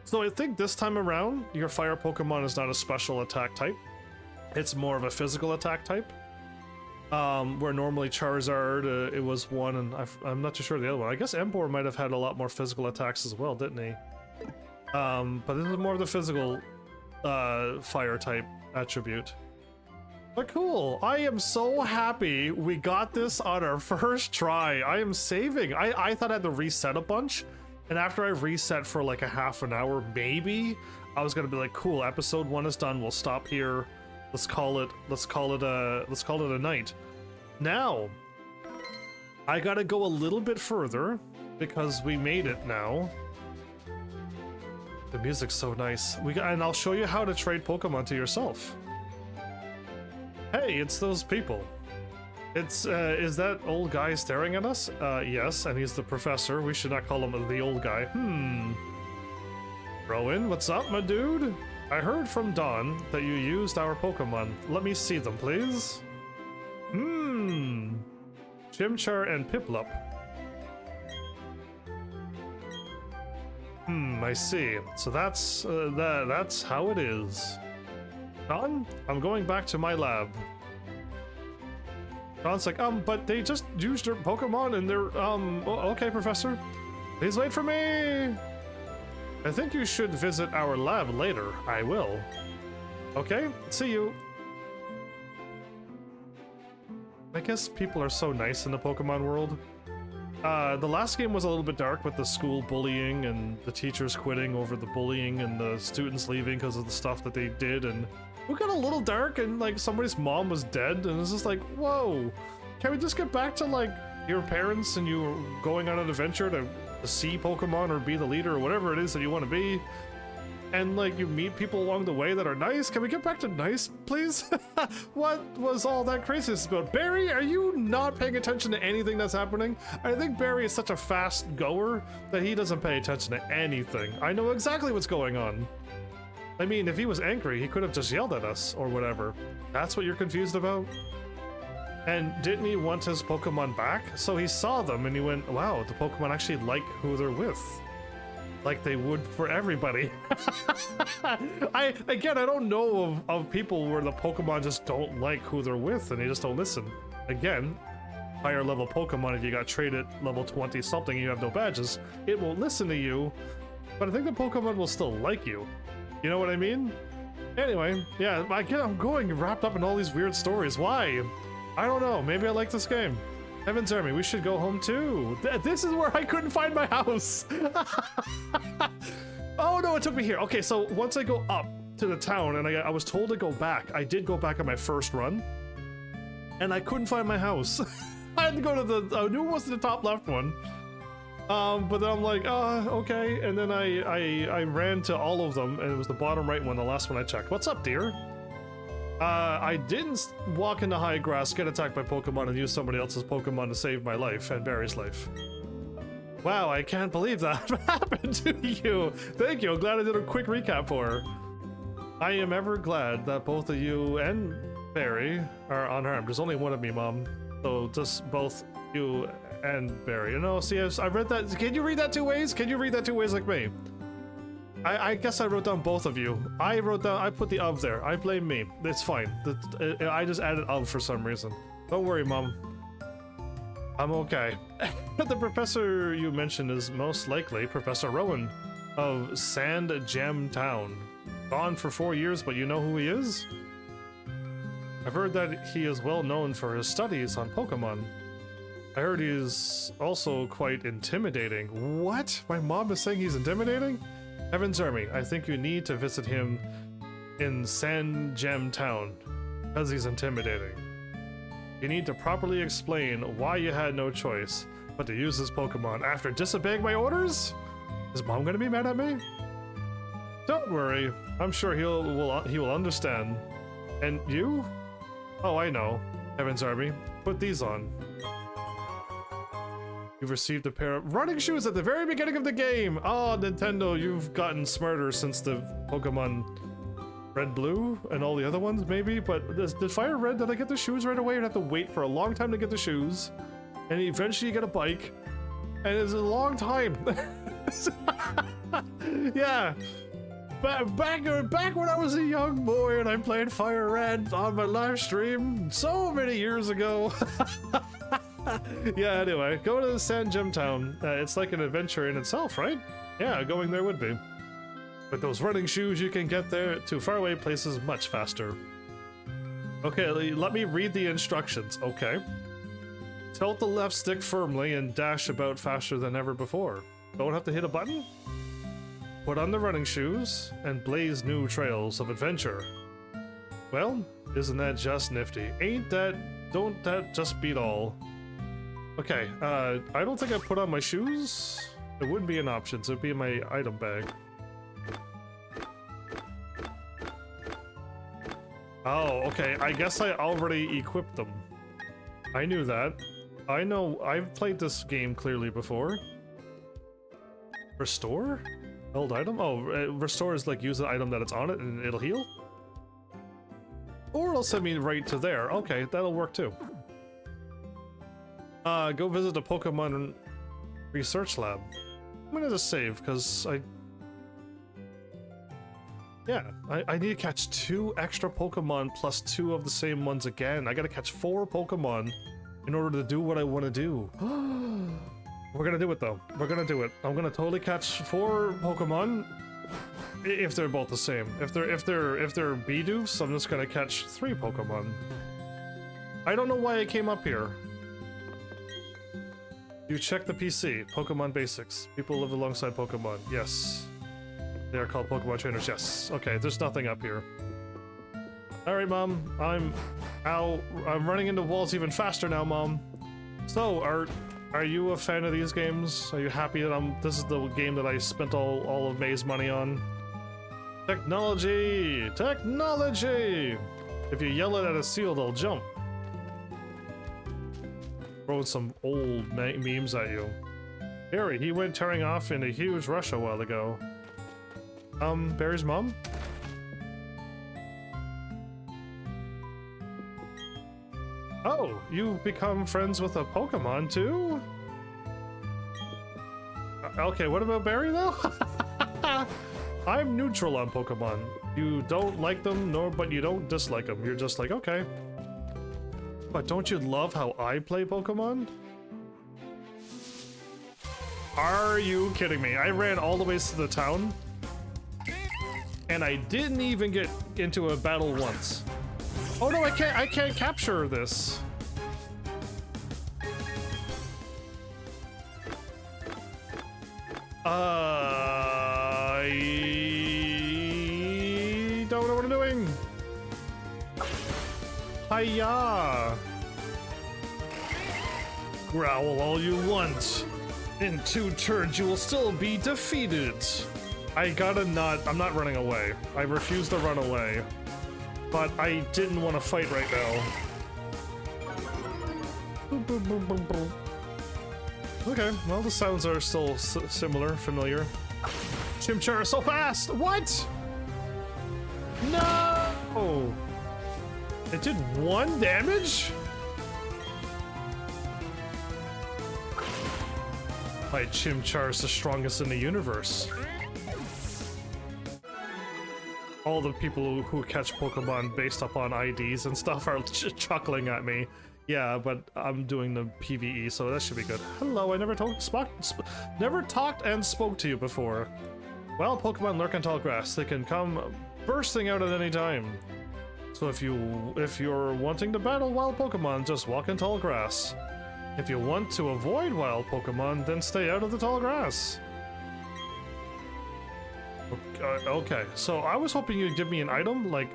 [SPEAKER 1] So I think this time around, your fire Pokemon is not a special attack type. It's more of a physical attack type. Where normally Charizard, it was one, and I'm not too sure the other one. I guess Empoor might have had a lot more physical attacks as well, didn't he? But this is more of the physical fire type attribute. But cool, I am so happy we got this on our first try. I am saving. I thought I had to reset a bunch, and after I reset for like a half an hour, maybe, I was gonna be like, cool, episode 1 is done, we'll stop here. Let's call it a night. Now, I gotta go a little bit further because we made it now. The music's so nice. And I'll show you how to trade Pokemon to yourself. Hey, it's those people. It's is that old guy staring at us? Yes, and he's the professor. We should not call him the old guy. Rowan, what's up, my dude? I heard from Dawn that you used our Pokemon. Let me see them, please. Chimchar and Piplup. I see. So that's how it is. Dawn, I'm going back to my lab. Dawn's like, but they just used your Pokemon and they're, okay, Professor. Please wait for me. I think you should visit our lab later. I will. Okay, see you. I guess people are so nice in the Pokemon world. The last game was a little bit dark with the school bullying and the teachers quitting over the bullying and the students leaving because of the stuff that they did, and it got a little dark and like somebody's mom was dead and it's just like, whoa, can we just get back to like your parents and you going on an adventure to see Pokemon or be the leader or whatever it is that you want to be, and like you meet people along the way that are nice? Can we get back to nice, please? What was all that craziness about? Barry, are you not paying attention to anything that's happening? I think Barry is such a fast goer that he doesn't pay attention to anything. I know exactly what's going on. I mean, if he was angry, he could have just yelled at us or whatever. That's what you're confused about? And didn't he want his Pokemon back? So he saw them and he went, wow, the Pokemon actually like who they're with. Like they would for everybody. I don't know of people where the Pokemon just don't like who they're with and they just don't listen. Again, higher level Pokemon, if you got traded level 20 something and you have no badges, it won't listen to you, but I think the Pokemon will still like you. You know what I mean? Anyway, yeah, I'm going wrapped up in all these weird stories. Why? I don't know. Maybe I like this game. HEAVENSARMY, we should go home too. This is where I couldn't find my house. Oh no, it took me here. Okay, so once I go up to the town and I was told to go back, I did go back on my first run and I couldn't find my house. I had to go to I knew it was the top left one. But then I'm like, okay. And then I ran to all of them and it was the bottom right one, the last one I checked. What's up, dear? I didn't walk into high grass, get attacked by Pokemon, and use somebody else's Pokemon to save my life and Barry's life. Wow, I can't believe that happened to you. Thank you. I'm glad I did a quick recap for her. I am ever glad that both of you and Barry are unharmed. There's only one of me, Mom. So just both you and Barry. You know, see, I read that. Can you read that two ways? Can you read that two ways like me? I guess I wrote down both of you. I put the of there. I blame me. It's fine. I just added of for some reason. Don't worry, Mom. I'm okay. The professor you mentioned is most likely Professor Rowan of Sand Gem Town. Gone for 4 years, but you know who he is? I've heard that he is well known for his studies on Pokemon. I heard he's also quite intimidating. What? My mom is saying he's intimidating? HEAVENSARMY, I think you need to visit him in Sand Gem Town, because he's intimidating. You need to properly explain why you had no choice but to use this Pokemon after disobeying my orders? Is Mom gonna be mad at me? Don't worry, I'm sure he will understand. And you? Oh, I know. HEAVENSARMY, put these on. You've received a pair of running shoes at the very beginning of the game! Oh, Nintendo, you've gotten smarter since the Pokemon Red Blue and all the other ones, maybe? But the Fire Red, did I get the shoes right away? You'd have to wait for a long time to get the shoes. And eventually you get a bike. And it's a long time. Yeah. Back when I was a young boy and I played Fire Red on my live stream so many years ago. Yeah, anyway, go to the Sand Gem Town. It's like an adventure in itself, right? Yeah, going there would be. With those running shoes, you can get there to faraway places much faster. Okay, let me read the instructions. Okay. Tilt the left stick firmly and dash about faster than ever before. Don't have to hit a button? Put on the running shoes and blaze new trails of adventure. Well, isn't that just nifty? Don't that just beat all? Okay, I don't think I put on my shoes. It wouldn't be an option, so it'd be in my item bag. Oh, okay, I guess I already equipped them. I knew that. I know, I've played this game clearly before. Restore? Held item? Oh, restore is like use an item that it's on it and it'll heal? Or it'll send me right to there. Okay, that'll work too. Go visit the Pokemon Research Lab. I'm gonna just save, because I need to catch 2 extra Pokemon plus 2 of the same ones again. I gotta catch 4 Pokemon in order to do what I want to do. We're gonna do it though. We're gonna do it. I'm gonna totally catch 4 Pokemon if they're both the same. If they're Bidoofs, I'm just gonna catch 3 Pokemon. I don't know why I came up here. You check the PC. Pokemon Basics. People live alongside Pokemon. Yes. They are called Pokemon trainers. Yes. Okay, there's nothing up here. Alright, Mom. I'm running into walls even faster now, Mom. So, are you a fan of these games? Are you happy that this is the game that I spent all of May's money on? Technology! Technology! If you yell it at a seal, they'll jump. Throwing some old memes at you. Harry, he went tearing off in a huge rush a while ago. Barry's mom? Oh, you've become friends with a Pokemon too? Okay, what about Barry though? I'm neutral on Pokemon. You don't like them, but you don't dislike them. You're just like, okay. But don't you love how I play Pokemon? Are you kidding me? I ran all the way to the town and I didn't even get into a battle once. Oh no, I can't capture this. I don't know what I'm doing. Hiya! Growl all you want. In 2 turns, you will still be defeated. I'm not running away. I refuse to run away. But I didn't want to fight right now. Okay, well, the sounds are still similar, familiar. Chimchar so fast! What? No! It did 1 damage? My Chimchar is the strongest in the universe. All the people who catch Pokemon based upon IDs and stuff are chuckling at me. Yeah, but I'm doing the PvE, so that should be good. Hello, I never talked and spoke to you before. Well, Pokemon lurk in tall grass. They can come bursting out at any time. So if you're wanting to battle wild Pokemon, just walk in tall grass. If you want to avoid wild Pokemon, then stay out of the tall grass. Okay, so I was hoping you'd give me an item, like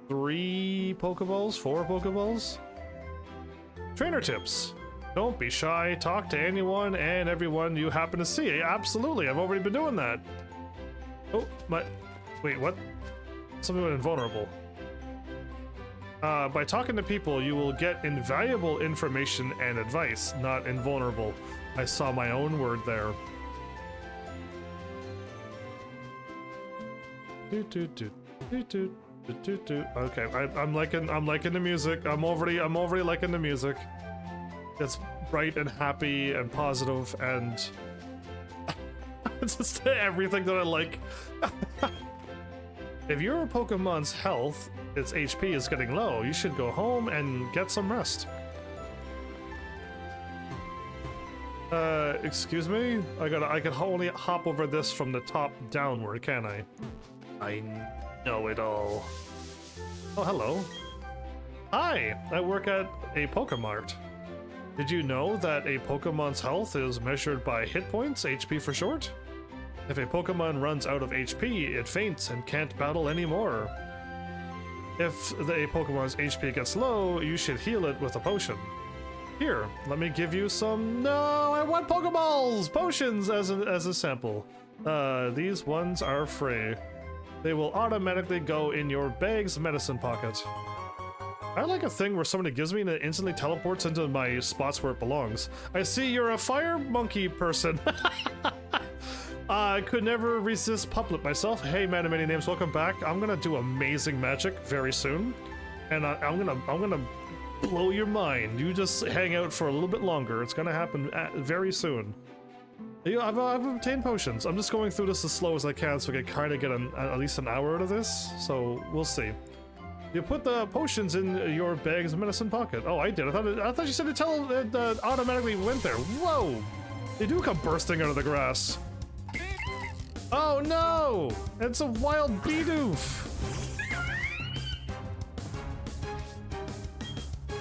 [SPEAKER 1] 3 Pokeballs, 4 Pokeballs. Trainer tips. Don't be shy, talk to anyone and everyone you happen to see. Absolutely, I've already been doing that. Oh, wait, what? Something about invulnerable. By talking to people, you will get invaluable information and advice, not invulnerable. I saw my own word there. Okay, I'm liking the music. I'm already liking the music. It's bright and happy and positive and it's just everything that I like. If your Pokemon's health, its HP is getting low, you should go home and get some rest. Excuse me? I can only hop over this from the top downward, can I? I know it all. Oh, hello. Hi, I work at a Pokemart. Did you know that a Pokemon's health is measured by hit points, HP for short? If a Pokemon runs out of HP, it faints and can't battle anymore. If a Pokemon's HP gets low, you should heal it with a potion. Here, let me give you some... No, I want Pokeballs! Potions as a sample. These ones are free. They will automatically go in your bag's medicine pocket. I like a thing where somebody gives me and it instantly teleports into my spots where it belongs. I see you're a fire monkey person. I could never resist Puplet myself. Hey, man of many names, welcome back. I'm gonna do amazing magic very soon, and I'm gonna blow your mind. You just hang out for a little bit longer. It's gonna happen very soon. I've obtained potions. I'm just going through this as slow as I can so I can kind of get at least an hour out of this. So we'll see. You put the potions in your bag's medicine pocket. Oh, I did. I thought you said it automatically went there. Whoa! They do come bursting out of the grass. Oh no! It's a wild Bidoof!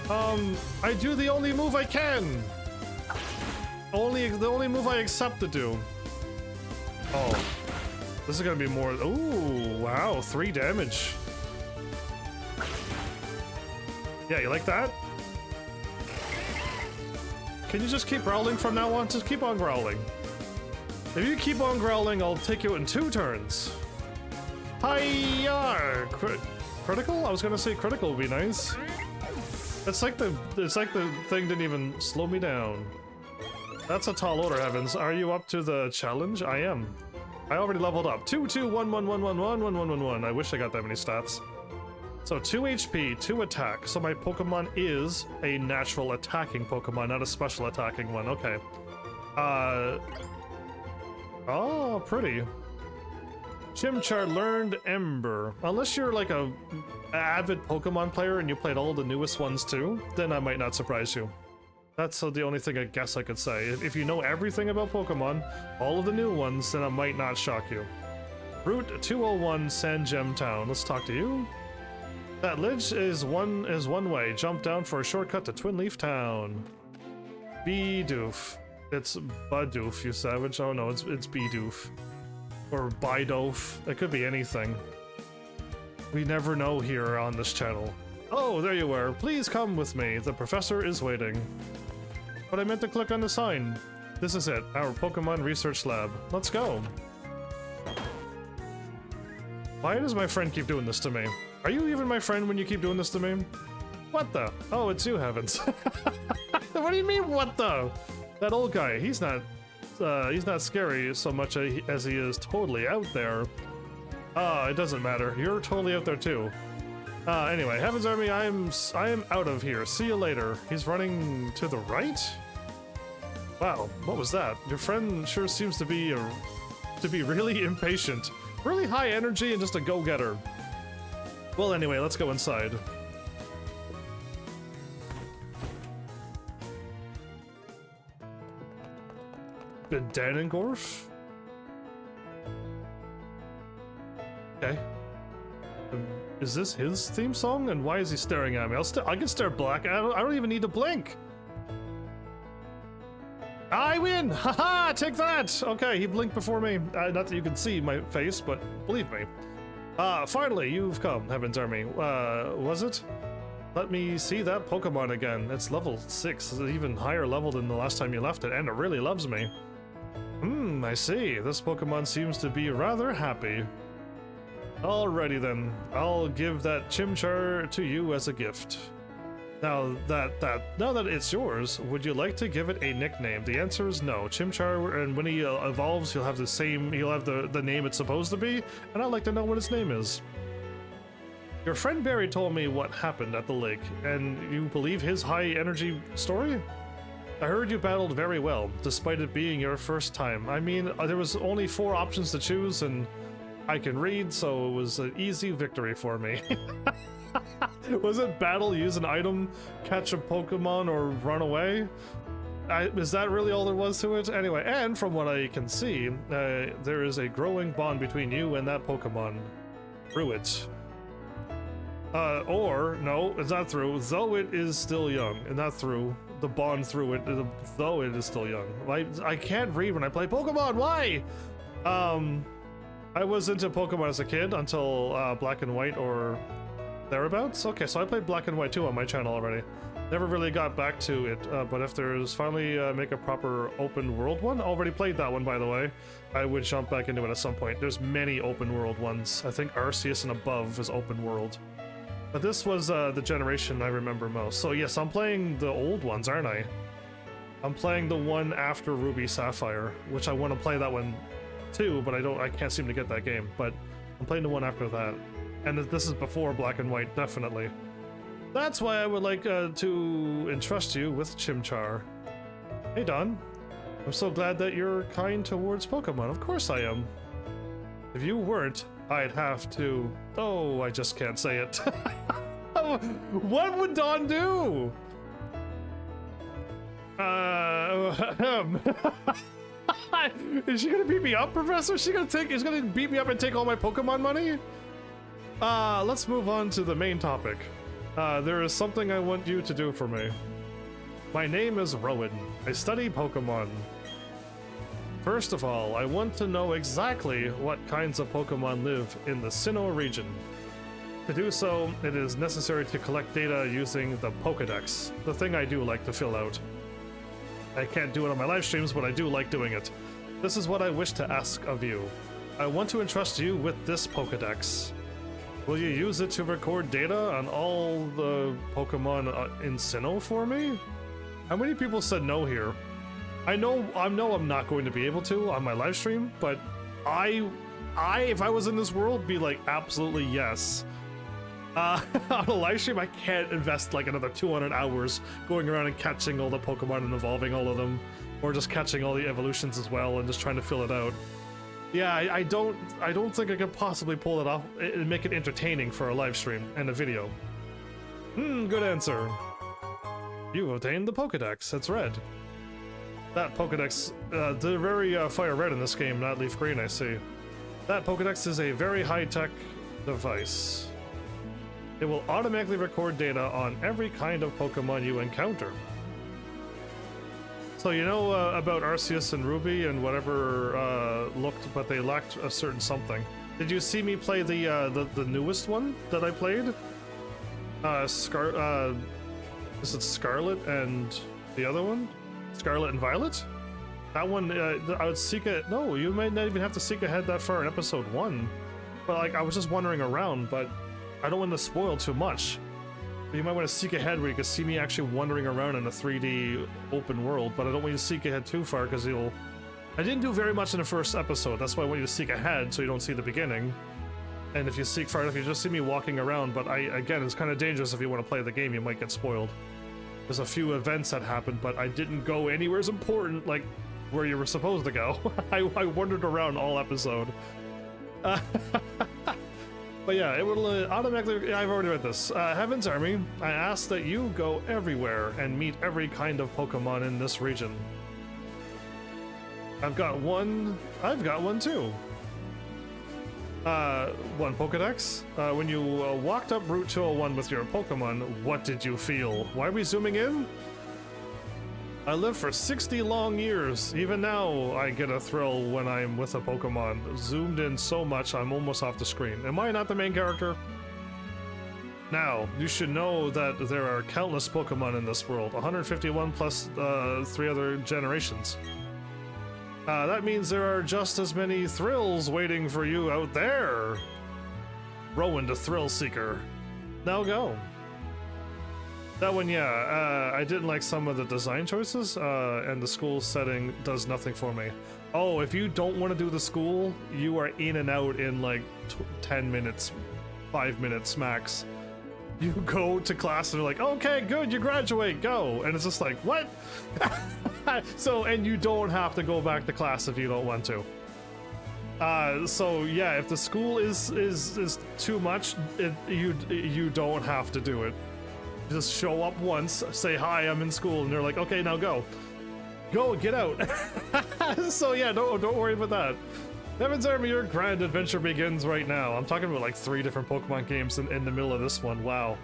[SPEAKER 1] I do the only move I can! The only move I accept to do. Oh. This is gonna be more. Ooh, wow, 3 damage. Yeah, you like that? Can you just keep growling from now on? Just keep on growling. If you keep on growling, I'll take you in 2 turns. Hi-yar! Critical? I was gonna say critical would be nice. It's like the thing didn't even slow me down. That's a tall order, Heavens. Are you up to the challenge? I am. I already leveled up. 2, 2, 1, 1, 1, 1, 1, 1, 1, 1, 1. I wish I got that many stats. So 2 HP, 2 attack. So my Pokemon is a natural attacking Pokemon, not a special attacking one. Okay. Oh, pretty. Chimchar learned Ember. Unless you're like a avid Pokemon player and you played all the newest ones too, then I might not surprise you. That's the only thing I guess I could say. If you know everything about Pokemon, all of the new ones, then I might not shock you. Route 201 San Gem Town. Let's talk to you. That ledge is one way. Jump down for a shortcut to Twin Leaf Town. Bidoof. It's Badoof, you savage. Oh no, it's Bidoof. Or Bidoof. It could be anything. We never know here on this channel. Oh, there you were. Please come with me. The professor is waiting. But I meant to click on the sign. This is it, our Pokemon Research Lab. Let's go. Why does my friend keep doing this to me? Are you even my friend when you keep doing this to me? What the? Oh, it's you, Heavens. What do you mean, what the? That old guy, he's not scary so much as he is totally out there. It doesn't matter. You're totally out there too. Anyway, Heaven's Army, I am out of here. See you later. He's running to the right? Wow, what was that? Your friend sure seems to be really impatient. Really high energy and just a go-getter. Well, anyway, let's go inside. Danengorf? Okay. Is this his theme song? And why is he staring at me? I can stare black. I don't even need to blink. I win! Haha! Take that! Okay, he blinked before me. Not that you can see my face, but believe me. Finally, you've come, Heaven's Army. Was it? Let me see that Pokemon again. It's level 6. It's an even higher level than the last time you left it, and it really loves me. I see. This Pokemon seems to be rather happy. Alrighty then. I'll give that Chimchar to you as a gift. Now that it's yours, would you like to give it a nickname? The answer is no. Chimchar, and when he evolves, he'll have the name it's supposed to be, and I'd like to know what its name is. Your friend Barry told me what happened at the lake, and you believe his high energy story? I heard you battled very well, despite it being your first time. I mean, there was only 4 options to choose, and I can read, so it was an easy victory for me. Was it battle, use an item, catch a Pokemon, or run away? Is that really all there was to it? Anyway, and from what I can see, there is a growing bond between you and that Pokemon. Through it. Or, no, it's not through, though it is still young. And not through, the bond through it, though it is still young. I can't read when I play Pokemon, why? I was into Pokemon as a kid until Black and White or thereabouts. Okay, so I played Black and White 2 on my channel already. Never really got back to it, but if there's finally make a proper open world one, already played that one by the way, I would jump back into it at some point. There's many open world ones. I think Arceus and above is open world. But this was the generation I remember most. So yes, I'm playing the old ones, aren't I? I'm playing the one after Ruby Sapphire, which I want to play that one too, but I can't seem to get that game. But I'm playing the one after that. And this is before Black and White, definitely. That's why I would like to entrust you with Chimchar. Hey Don, I'm so glad that you're kind towards Pokemon. Of course I am. If you weren't, I'd have to... Oh, I just can't say it. What would Don do? Is she gonna beat me up, Professor? Is she gonna beat me up and take all my Pokemon money? Let's move on to the main topic. There is something I want you to do for me. My name is Rowan. I study Pokemon. First of all, I want to know exactly what kinds of Pokemon live in the Sinnoh region. To do so, it is necessary to collect data using the Pokédex, the thing I do like to fill out. I can't do it on my live streams, but I do like doing it. This is what I wish to ask of you. I want to entrust you with this Pokédex. Will you use it to record data on all the Pokemon in Sinnoh for me? How many people said no here? I know I'm not going to be able to on my live stream, but if I was in this world, be like, absolutely yes. On a live stream, I can't invest like another 200 hours going around and catching all the Pokemon and evolving all of them, or just catching all the evolutions as well and just trying to fill it out. Yeah, I don't think I could possibly pull it off and make it entertaining for a live stream and a video. Good answer. You obtained the Pokédex. It's red. That Pokédex, they're very fire red in this game, not leaf green, I see. That Pokédex is a very high-tech device. It will automatically record data on every kind of Pokemon you encounter. So you know about Arceus and Ruby and whatever looked, but they lacked a certain something. Did you see me play the newest one that I played? Is it Scarlet and the other one? Scarlet and Violet? That one, I would seek it. No, you might not even have to seek ahead that far in episode 1. But like, I was just wandering around, but I don't want to spoil too much. But you might want to seek ahead where you can see me actually wandering around in a 3D open world, but I don't want you to seek ahead too far because you'll... I didn't do very much in the first episode, that's why I want you to seek ahead so you don't see the beginning. And if you seek far enough, you just see me walking around, but again, it's kind of dangerous if you want to play the game, you might get spoiled. There's a few events that happened, but I didn't go anywhere as important, like where you were supposed to go. I wandered around all episode. But yeah, it will automatically... I've already read this. Heaven's Army, I ask that you go everywhere and meet every kind of Pokemon in this region. I've got one too. One Pokedex. When you walked up Route 201 with your Pokemon, what did you feel? Why are we zooming in? I lived for 60 long years. Even now, I get a thrill when I'm with a Pokemon. Zoomed in so much, I'm almost off the screen. Am I not the main character? Now, you should know that there are countless Pokemon in this world. 151 plus 3 other generations. That means there are just as many thrills waiting for you out there. Rowan the Thrill Seeker. Now go. That one, yeah, I didn't like some of the design choices, and the school setting does nothing for me. Oh, if you don't want to do the school, you are in and out in like 10 minutes, 5 minutes max. You go to class and they're like, okay, good, you graduate, go. And it's just like, what? So, and you don't have to go back to class if you don't want to. So yeah, if the school is too much, you don't have to do it. Just show up once, say hi, I'm in school, and they're like, okay, now go. Go, get out. So yeah, don't worry about that. Heaven's Army, your grand adventure begins right now. I'm talking about like 3 different Pokemon games in the middle of this one, wow.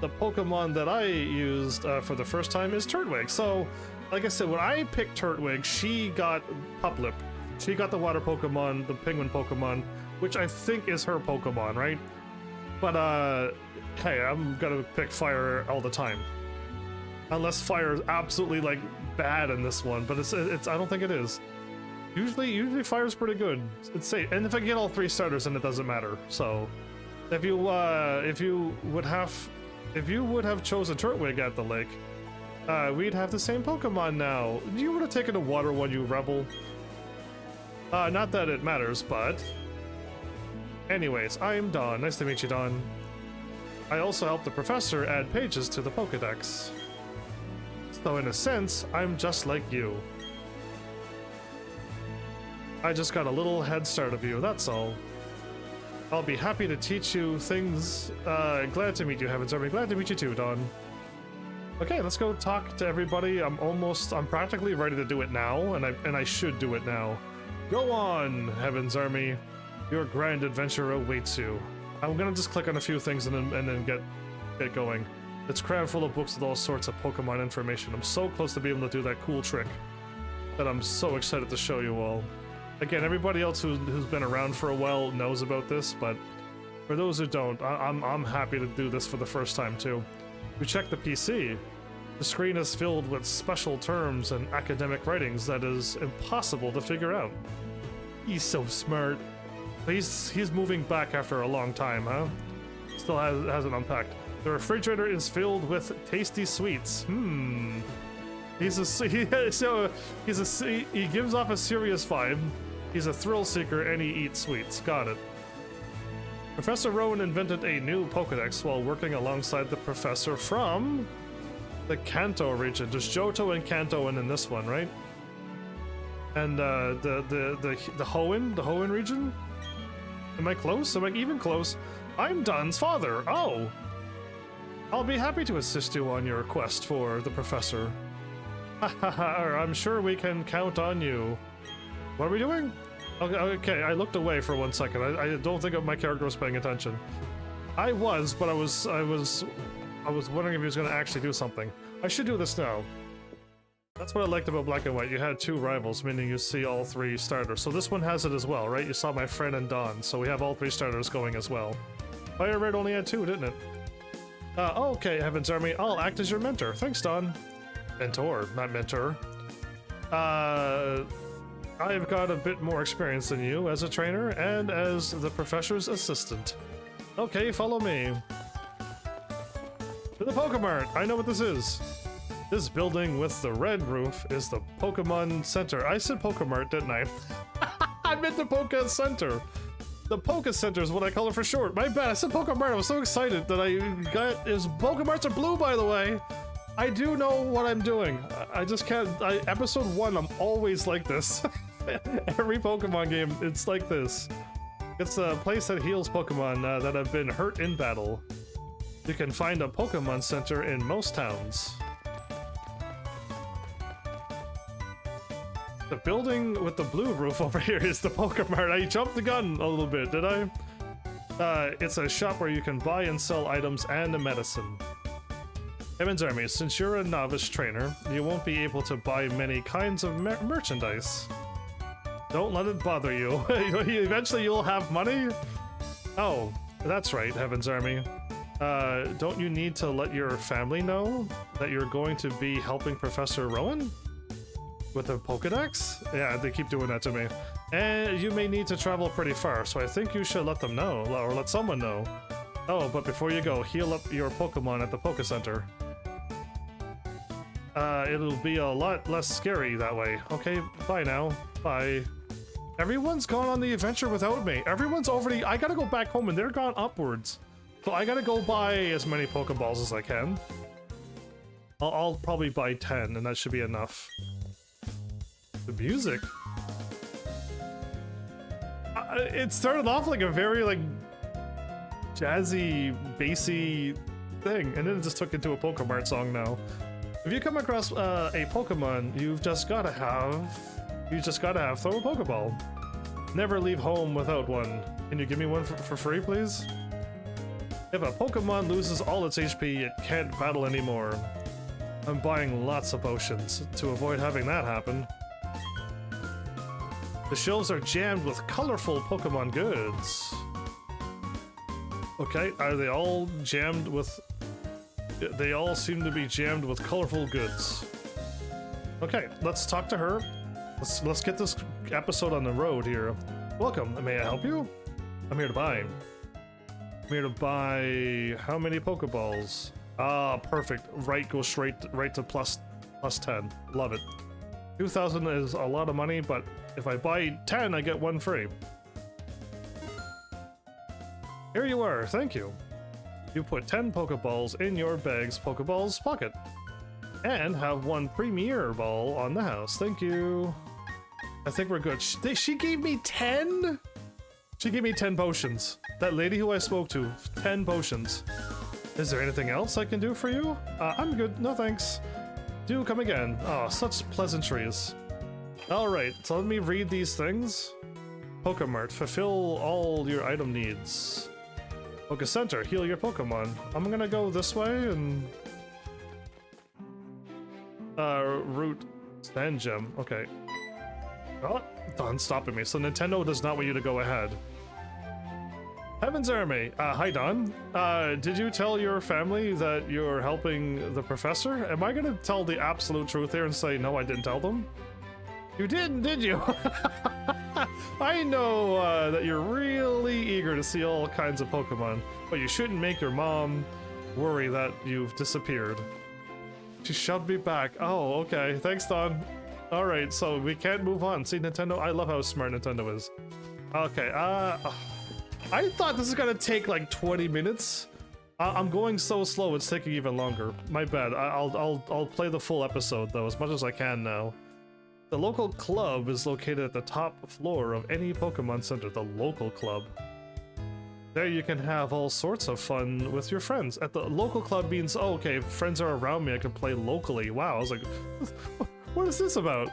[SPEAKER 1] The Pokemon that I used for the first time is Turtwig. So, like I said, when I picked Turtwig, she got Puplip. She got the water Pokemon, the penguin Pokemon, which I think is her Pokemon, right? But, hey, I'm gonna pick fire all the time. Unless fire is absolutely, like, bad in this one, but it's I don't think it is. Usually fire's pretty good. It's safe. And if I get all 3 starters, then it doesn't matter. So, if you would have chosen Turtwig at the lake, we'd have the same Pokemon now. You would have taken a water one, you rebel. Not that it matters, but... Anyways, I'm Don. Nice to meet you, Don. I also helped the professor add pages to the Pokédex. So in a sense, I'm just like you. I just got a little head start of you, that's all. I'll be happy to teach you things. Glad to meet you, Heaven's Army. Glad to meet you too, Don. Okay, let's go talk to everybody. I'm practically ready to do it now, and I should do it now. Go on, Heaven's Army. Your grand adventure awaits you. I'm gonna just click on a few things and then get going. It's crammed full of books with all sorts of Pokemon information. I'm so close to being able to do that cool trick that I'm so excited to show you all. Again, everybody else who's been around for a while knows about this, but for those who don't, I'm happy to do this for the first time too. We check the PC. The screen is filled with special terms and academic writings that is impossible to figure out. He's so smart. He's moving back after a long time, huh? Still hasn't unpacked. The refrigerator is filled with tasty sweets. He gives off a serious vibe. He's a thrill seeker and he eats sweets. Got it. Professor Rowan invented a new Pokédex while working alongside the professor from the Kanto region. There's Johto and Kanto in this one, right? And the Hoenn region? Am I close? Am I even close? I'm Don's father. Oh! I'll be happy to assist you on your quest for the professor. Hahaha, I'm sure we can count on you. What are we doing? Okay, I looked away for 1 second. I don't think my character was paying attention. I was, but I was wondering if he was going to actually do something. I should do this now. That's what I liked about Black and White. You had 2 rivals, meaning you see all 3 starters. So this one has it as well, right? You saw my friend and Dawn, so we have all 3 starters going as well. Fire Red only had 2, didn't it? Okay, Heaven's Army, I'll act as your mentor. Thanks, Dawn. Mentor, not mentor. I've got a bit more experience than you as a trainer and as the professor's assistant. Okay, follow me. To the Pokemart! I know what this is. This building with the red roof is the Pokemon Center. I said Pokemart, didn't I? I meant the Poké Center. The Poké Center is what I call it for short. My bad, I said Pokemart. I was so excited that I got... Pokemarts are blue, by the way. I do know what I'm doing. I just can't... Episode 1, I'm always like this. Every Pokemon game, it's like this. It's a place that heals Pokemon that have been hurt in battle. You can find a Pokemon Center in most towns. The building with the blue roof over here is the Pokemart. I jumped the gun a little bit, did I? It's a shop where you can buy and sell items and a medicine. Heaven's Army, since you're a novice trainer, you won't be able to buy many kinds of merchandise. Don't let it bother you. Eventually you'll have money? Oh, that's right, Heaven's Army. Don't you need to let your family know that you're going to be helping Professor Rowan? With a Pokedex? Yeah, they keep doing that to me. And you may need to travel pretty far, so I think you should let them know, or let someone know. Oh, but before you go, heal up your Pokemon at the Poké Center. It'll be a lot less scary that way. Okay, bye now. Bye. Everyone's gone on the adventure without me. Everyone's already... I gotta go back home and they're gone upwards. So I gotta go buy as many Pokeballs as I can. I'll probably buy 10 and that should be enough. The music. It started off like a very like jazzy, bassy thing, and then it just took into a Pokemart song now. If you come across a Pokemon, you've just gotta have throw a Pokeball. Never leave home without one. Can you give me one for free, please? If a Pokemon loses all its HP, it can't battle anymore. I'm buying lots of potions to avoid having that happen. The shelves are jammed with colorful Pokemon goods. Okay, are they all jammed with... They all seem to be jammed with colorful goods. Okay, let's talk to her. Let's get this episode on the road here. Welcome, may I help you? I'm here to buy. I'm here to buy... How many Pokeballs? Ah, perfect. Right, go right to plus 10. Love it. 2,000 is a lot of money, but if I buy 10, I get 1 free. Here you are, thank you. You put 10 Pokeballs in your bag's Pokeballs pocket. And have 1 Premier Ball on the house, thank you. I think we're good. She gave me 10? She gave me 10 potions. That lady who I spoke to, 10 potions. Is there anything else I can do for you? I'm good, no thanks. Do come again. Oh, such pleasantries. Alright, so let me read these things. Pokemart, fulfill all your item needs. Poké Center, heal your Pokemon. I'm gonna go this way and... route Stand Gem, okay. Oh, Don's stopping me, so Nintendo does not want you to go ahead. Heaven's Army, hi Don. Did you tell your family that you're helping the professor? Am I gonna tell the absolute truth here and say, no, I didn't tell them? You didn't, did you? I know that you're really eager to see all kinds of Pokemon, but you shouldn't make your mom worry that you've disappeared. She shoved me back. Oh, okay. Thanks, Don. Alright, so we can't move on. See, Nintendo, I love how smart Nintendo is. Okay, I thought this was gonna take like 20 minutes. I'm going so slow, it's taking even longer. My bad. I'll play the full episode though, as much as I can now. The local club is located at the top floor of any Pokemon Center. The local club. There you can have all sorts of fun with your friends. At the local club means, oh, okay, if friends are around me, I can play locally. Wow, I was like, what is this about?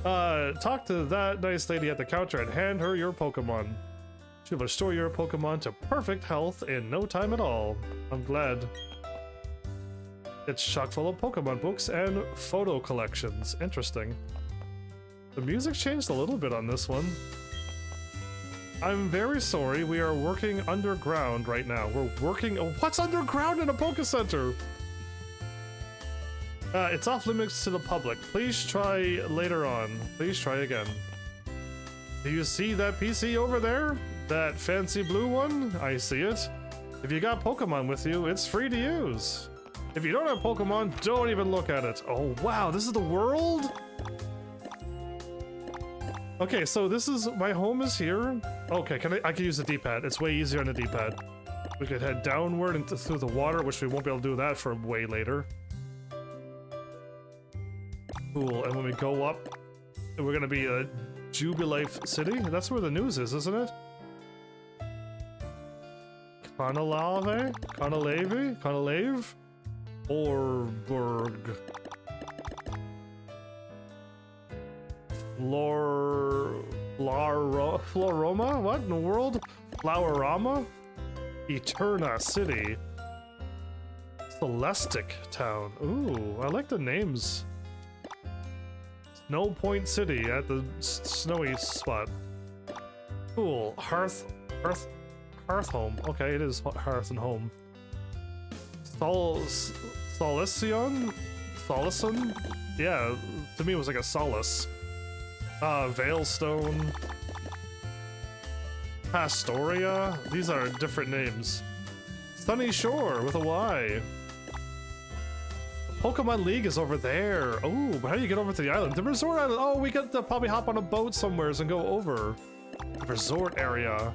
[SPEAKER 1] Talk to that nice lady at the counter and hand her your Pokemon. She'll restore your Pokemon to perfect health in no time at all. I'm glad. It's chock full of Pokemon books and photo collections. Interesting. The music changed a little bit on this one. I'm very sorry, we are working underground right now. We're working... What's underground in a Poké Center? It's off limits to the public. Please try later on. Please try again. Do you see that PC over there? That fancy blue one? I see it. If you got Pokemon with you, it's free to use. If you don't have Pokemon, don't even look at it. Oh wow, this is the world? Okay, so this is... my home is here. Okay, I can use the D-pad. It's way easier on the D-pad. We could head downward and through the water, which we won't be able to do that for way later. Cool, and when we go up, we're gonna be a Jubilife City? That's where the news is, isn't it? Conalave? Conalave? Conalave? Orberg. Floroma? What in the world? Flowerama? Eterna City. Celestic Town. Ooh, I like the names. Snow Point City at the snowy spot. Cool. Hearth home. Okay, it is Hearth and home. Solaceon? Yeah, to me it was like a solace. Veilstone. Pastoria? These are different names. Sunny Shore with a Y. Pokemon League is over there. Oh, but how do you get over to the island? The resort island. Oh, we get to probably hop on a boat somewhere and go over. Resort area.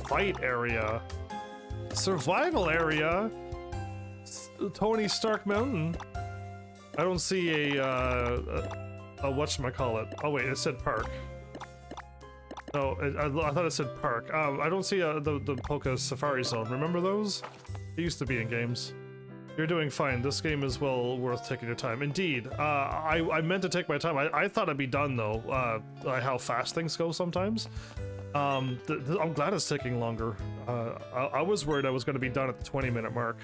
[SPEAKER 1] Fight area. Survival area. Tony Stark Mountain. I don't see a whatchamacallit. Oh wait, it said park. No, I thought it said park. I don't see the Poké Safari Zone. Remember those? It used to be in games. You're doing fine. This game is well worth taking your time. Indeed. I meant to take my time. I thought I'd be done though. How fast things go sometimes. I'm glad it's taking longer. I was worried I was going to be done at the 20-minute mark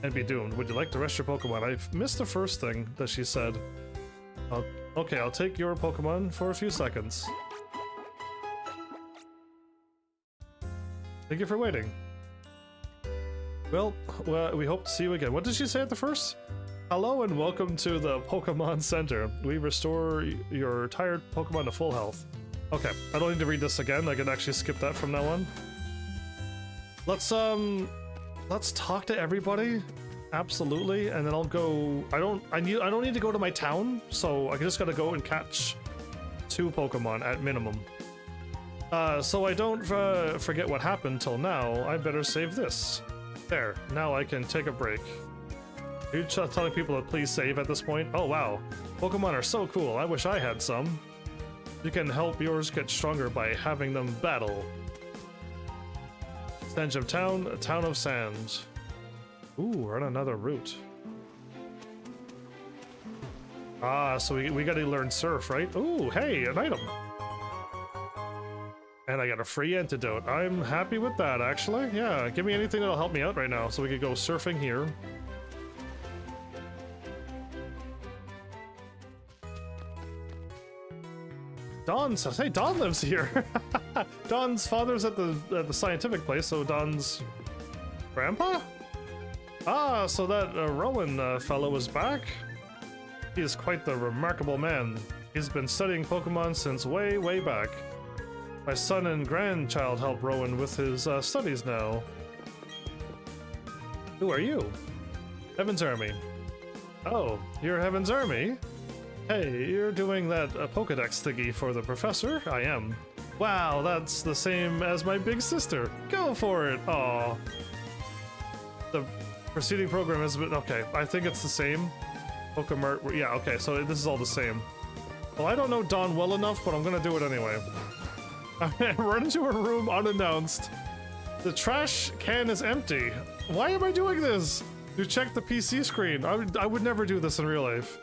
[SPEAKER 1] and be doomed. Would you like to rest your Pokemon? I've missed the first thing that she said. Okay, I'll take your Pokemon for a few seconds. Thank you for waiting. Well, we hope to see you again. What did she say at the first? Hello and welcome to the Pokemon Center. We restore your tired Pokemon to full health. Okay, I don't need to read this again. I can actually skip that from now on. Let's talk to everybody. Absolutely, and then I'll go. I don't need to go to my town, so I just gotta go and catch 2 Pokemon at minimum. So I don't forget what happened till now. I better save this. There, now I can take a break. Are you telling people to please save at this point? Oh wow, Pokemon are so cool. I wish I had some. You can help yours get stronger by having them battle. Stange Town, a town of sand. Ooh, we're on another route. Ah, so we gotta learn Surf, right? Ooh, hey, an item. And I got a free antidote. I'm happy with that, actually. Yeah, give me anything that'll help me out right now so we could go surfing here. Dawn says, hey, Dawn lives here. Dawn's father's at the scientific place, so Dawn's grandpa? Ah, so that Rowan fellow is back? He is quite the remarkable man. He's been studying Pokemon since way, way back. My son and grandchild help Rowan with his studies now. Who are you? Heaven's Army. Oh, you're Heaven's Army? Hey, you're doing that Pokedex thingy for the professor? I am. Wow, that's the same as my big sister. Go for it! Aw. The preceding program has been... Okay, I think it's the same. Pokemart... Yeah, okay, so this is all the same. Well, I don't know Dawn well enough, but I'm gonna do it anyway. I run into her room unannounced. The trash can is empty. Why am I doing this? You check the PC screen. I would never do this in real life.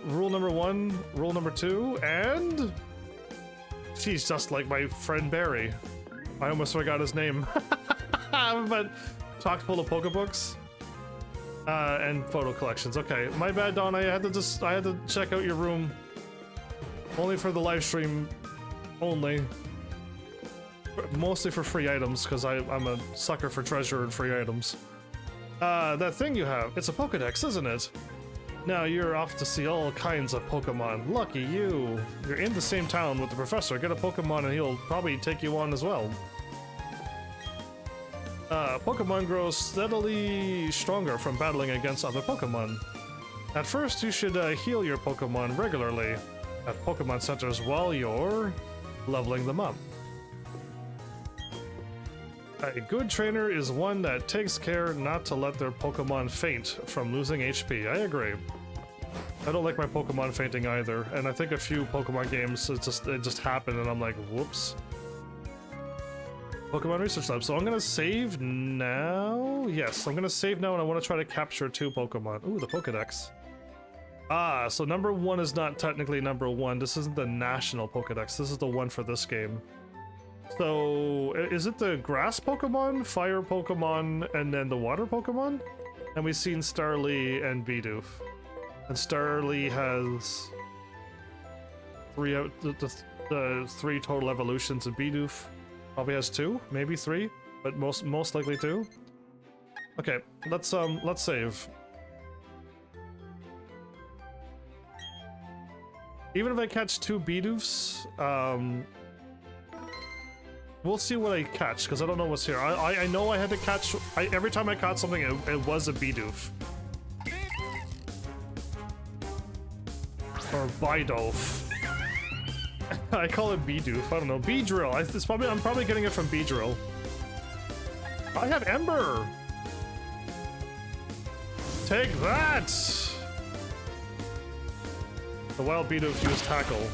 [SPEAKER 1] Rule number 1, rule number 2, and she's just like my friend Barry. I almost forgot his name. But chock full of Pokebooks and photo collections. Okay, my bad, Don. I had to check out your room only for the live stream, only. Mostly for free items, because I'm a sucker for treasure and free items. That thing you have, it's a Pokedex, isn't it? Now you're off to see all kinds of Pokemon. Lucky you. You're in the same town with the professor. Get a Pokemon and he'll probably take you on as well. Pokemon grow steadily stronger from battling against other Pokemon. At first, you should heal your Pokemon regularly at Pokemon centers while you're leveling them up. A good trainer is one that takes care not to let their Pokemon faint from losing HP. I agree. I don't like my Pokemon fainting either, and I think a few Pokemon games it just happened, and I'm like, whoops. Pokemon Research Lab. So I'm gonna save now. Yes, I'm gonna save now, and I want to try to capture 2 Pokemon. Ooh, the Pokedex. Ah, so number 1 is not technically number 1. This isn't the national Pokedex. This is the one for this game. So, is it the grass Pokemon, fire Pokemon, and then the water Pokemon? And we've seen Starly and Bidoof. And Starly has 3 out the 3 total evolutions, and Bidoof probably has 2, maybe 3, but most likely 2. Okay, let's save. Even if I catch 2 Bidoofs, we'll see what I catch, because I don't know what's here. I know I had to catch... every time I caught something, it was a Bidoof. Or Bidoof. I call it Bidoof. I don't know. Beedrill. I'm probably getting it from Beedrill. I have Ember! Take that! The wild Bidoof used Tackle.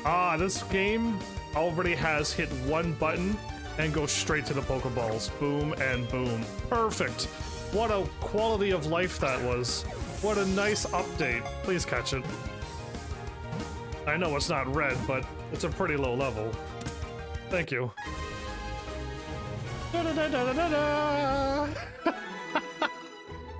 [SPEAKER 1] Ah, this game already has hit 1 button and goes straight to the Pokeballs. Boom and boom. Perfect. What a quality of life that was. What a nice update. Please catch it. I know it's not red, but it's a pretty low level. Thank you. Da -da -da -da -da -da.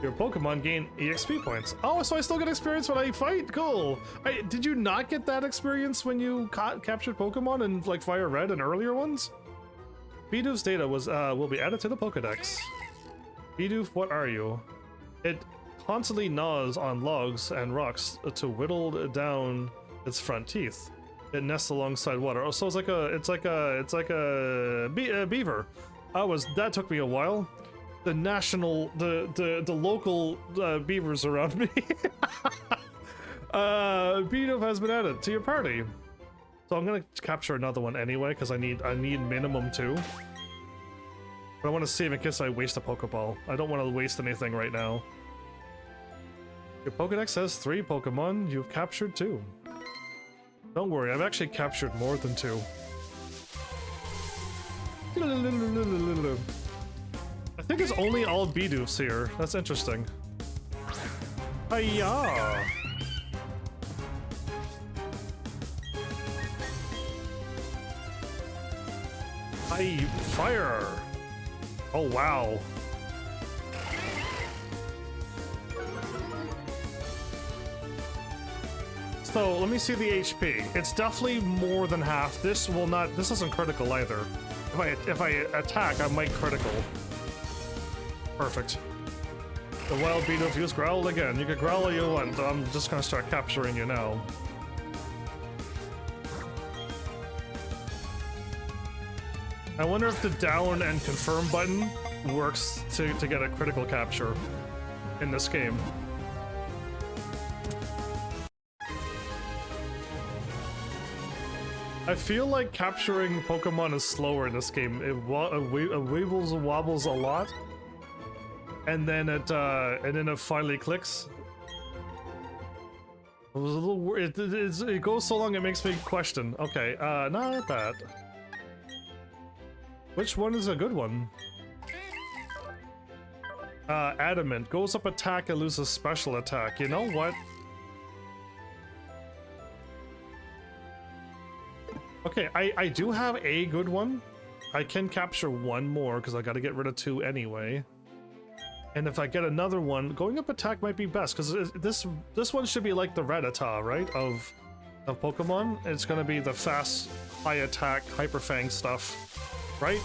[SPEAKER 1] Your Pokemon gain EXP points. Oh, so I still get experience when I fight? Cool. Did you not get that experience when you captured Pokemon in like Fire Red and earlier ones? Bidoof's data will be added to the Pokedex. Bidoof, what are you? It constantly gnaws on logs and rocks to whittle down its front teeth. It nests alongside water. Oh, so it's like a beaver. That took me a while. The local beavers around me. Bidoof has been added to your party. So I'm gonna capture another one anyway, because I need minimum 2. But I want to save in case I waste a Pokeball. I don't want to waste anything right now. Your Pokedex has 3 Pokemon. You've captured 2. Don't worry, I've actually captured more than 2. I think it's only all Bidoofs here. That's interesting. Hiya! Hi, fire! Oh wow. So let me see the HP. It's definitely more than half. This isn't critical either. If I attack, I might critical. Perfect. The wild Bidoof used Growl again. You can growl all you want. I'm just gonna start capturing you now. I wonder if the down and confirm button works to get a critical capture in this game. I feel like capturing Pokemon is slower in this game. It weebles and wobbles a lot, and then it finally clicks. It was a little. It goes so long it makes me question. Okay, not that. Which one is a good one? Adamant. Goes up attack and loses special attack. You know what? Okay, I do have a good one. I can capture one more because I got to get rid of 2 anyway. And if I get another one, going up attack might be best because this one should be like the Rattata, right? Of Pokemon. It's gonna be the fast, high attack, Hyper Fang stuff, right?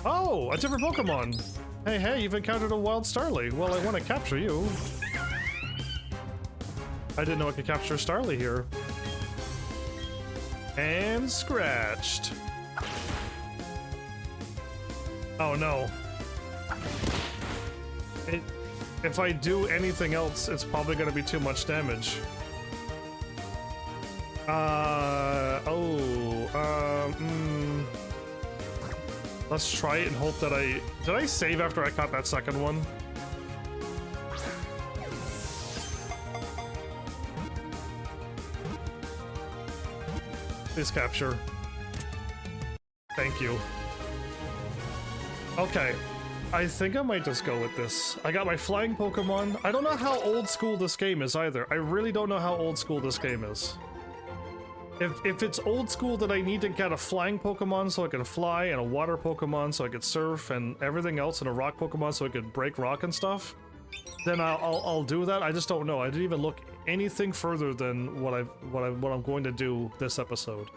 [SPEAKER 1] Oh, a different Pokemon. Hey, you've encountered a wild Starly. Well, I want to capture you. I didn't know I could capture Starly here. And scratched. Oh no. If I do anything else, it's probably going to be too much damage. Let's try it and hope that did I save after I caught that second one? Please capture. Thank you. Okay. I think I might just go with this. I got my flying Pokemon. I don't know how old school this game is either. I really don't know how old school this game is. If it's old school that I need to get a flying Pokemon so I can fly, and a water Pokemon so I could surf, and everything else, and a rock Pokemon so I could break rock and stuff, then I'll do that. I just don't know. I didn't even look anything further than what I'm going to do this episode.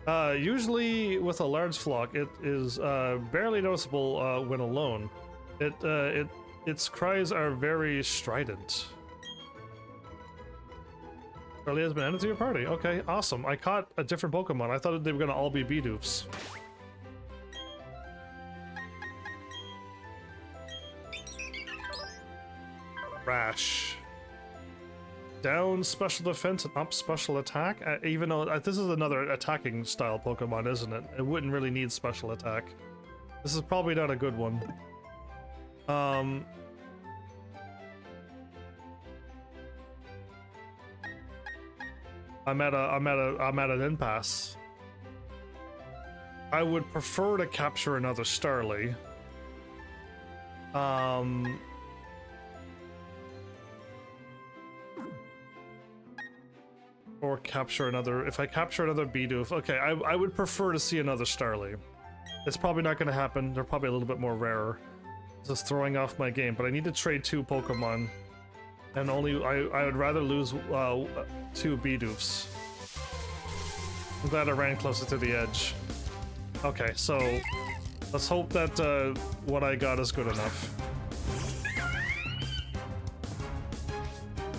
[SPEAKER 1] Usually with a large flock, it is barely noticeable when alone. Its cries are very strident. Charlie has been added to your party. Okay, awesome. I caught a different Pokemon. I thought they were gonna all be Bidoofs. Rash. Down special defense and up special attack. Even though this is another attacking style Pokemon, isn't it? It wouldn't really need special attack. This is probably not a good one. I'm at an impasse. I would prefer to capture another Starly. Or capture another. If I capture another Bidoof, okay, I would prefer to see another Starly. It's probably not going to happen. They're probably a little bit more rarer. This is throwing off my game, but I need to trade 2 Pokemon. And I would rather lose 2 Bidoofs. I'm glad I ran closer to the edge. Okay, so let's hope that what I got is good enough.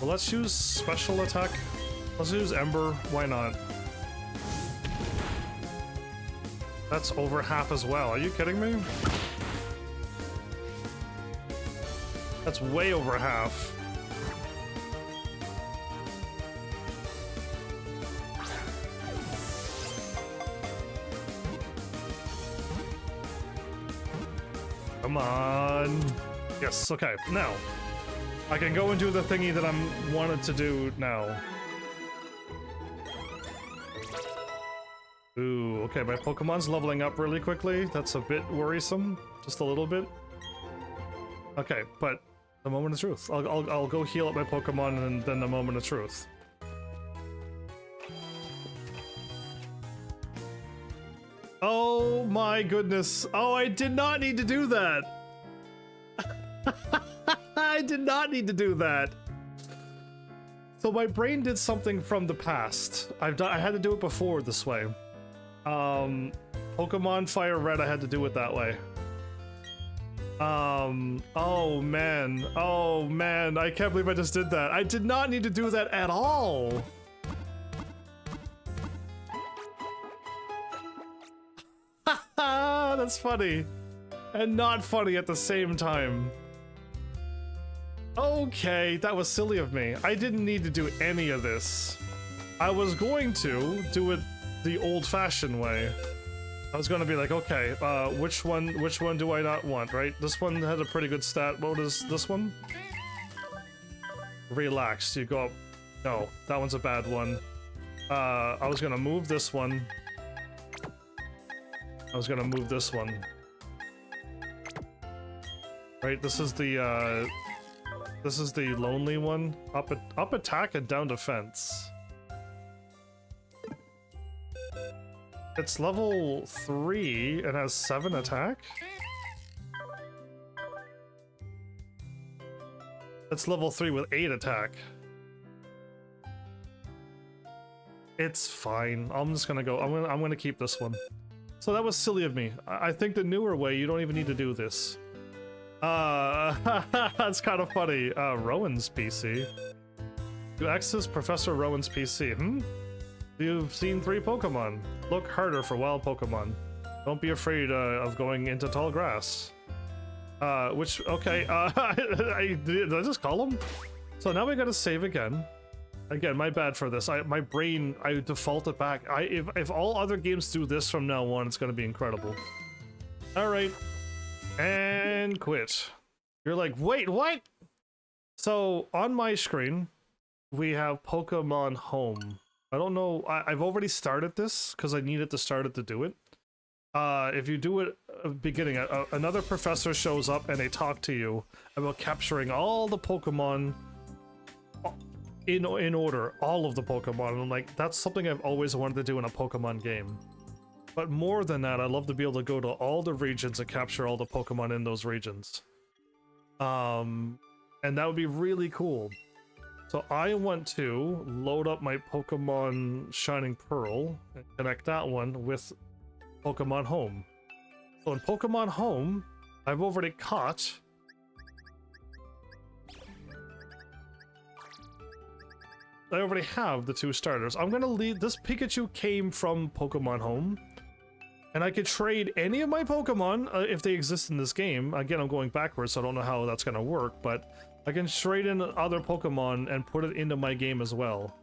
[SPEAKER 1] Well, let's use special attack. Let's use Ember. Why not? That's over half as well. Are you kidding me? That's way over half. Come on. Yes, okay. Now, I can go and do the thingy that I'm wanted to do now. Ooh, okay, my Pokemon's leveling up really quickly. That's a bit worrisome. Just a little bit. Okay, but the moment of truth. I'll go heal up my Pokemon and then the moment of truth. Oh my goodness. Oh, I did not need to do that. I did not need to do that. So my brain did something from the past. I had to do it before this way. Pokemon Fire Red, I had to do it that way. Oh man, I can't believe I just did that. I did not need to do that at all. Haha, that's funny. And not funny at the same time. Okay, that was silly of me. I didn't need to do any of this. I was going to do it the old-fashioned way. I was gonna be like, okay, which one do I not want, right? This one had a pretty good stat. What is this one? Relaxed. You go up. No, that one's a bad one. I was gonna move this one. I was gonna move this one. Right, this is the lonely one. Up attack and down defense. It's level 3 and has 7 attack. It's level 3 with 8 attack. It's fine. I'm just gonna go. I'm gonna keep this one. So that was silly of me. I think the newer way, you don't even need to do this. That's kind of funny. Rowan's PC. You access Professor Rowan's PC. You've seen 3 Pokemon. Look harder for wild Pokemon. Don't be afraid of going into tall grass. Okay, did I just call him? So now we gotta save again. Again, my bad for this. My brain, I defaulted back. If all other games do this from now on, it's gonna be incredible. Alright. And quit. You're like, wait, what? So, on my screen, we have Pokemon Home. I don't know, I've already started this, because I needed to start it to do it. If you do it at the beginning, another professor shows up and they talk to you about capturing all the Pokemon in order, all of the Pokemon. And I'm like, that's something I've always wanted to do in a Pokemon game. But more than that, I'd love to be able to go to all the regions and capture all the Pokemon in those regions. And that would be really cool. So I want to load up my Pokemon Shining Pearl and connect that one with Pokemon Home. So in Pokemon Home, I've already caught I already have the 2 starters. I'm gonna leave this. Pikachu came from Pokemon Home, and I could trade any of my Pokemon if they exist in this game. Again, I'm going backwards, so I don't know how that's gonna work, but I can trade in other Pokemon and put it into my game as well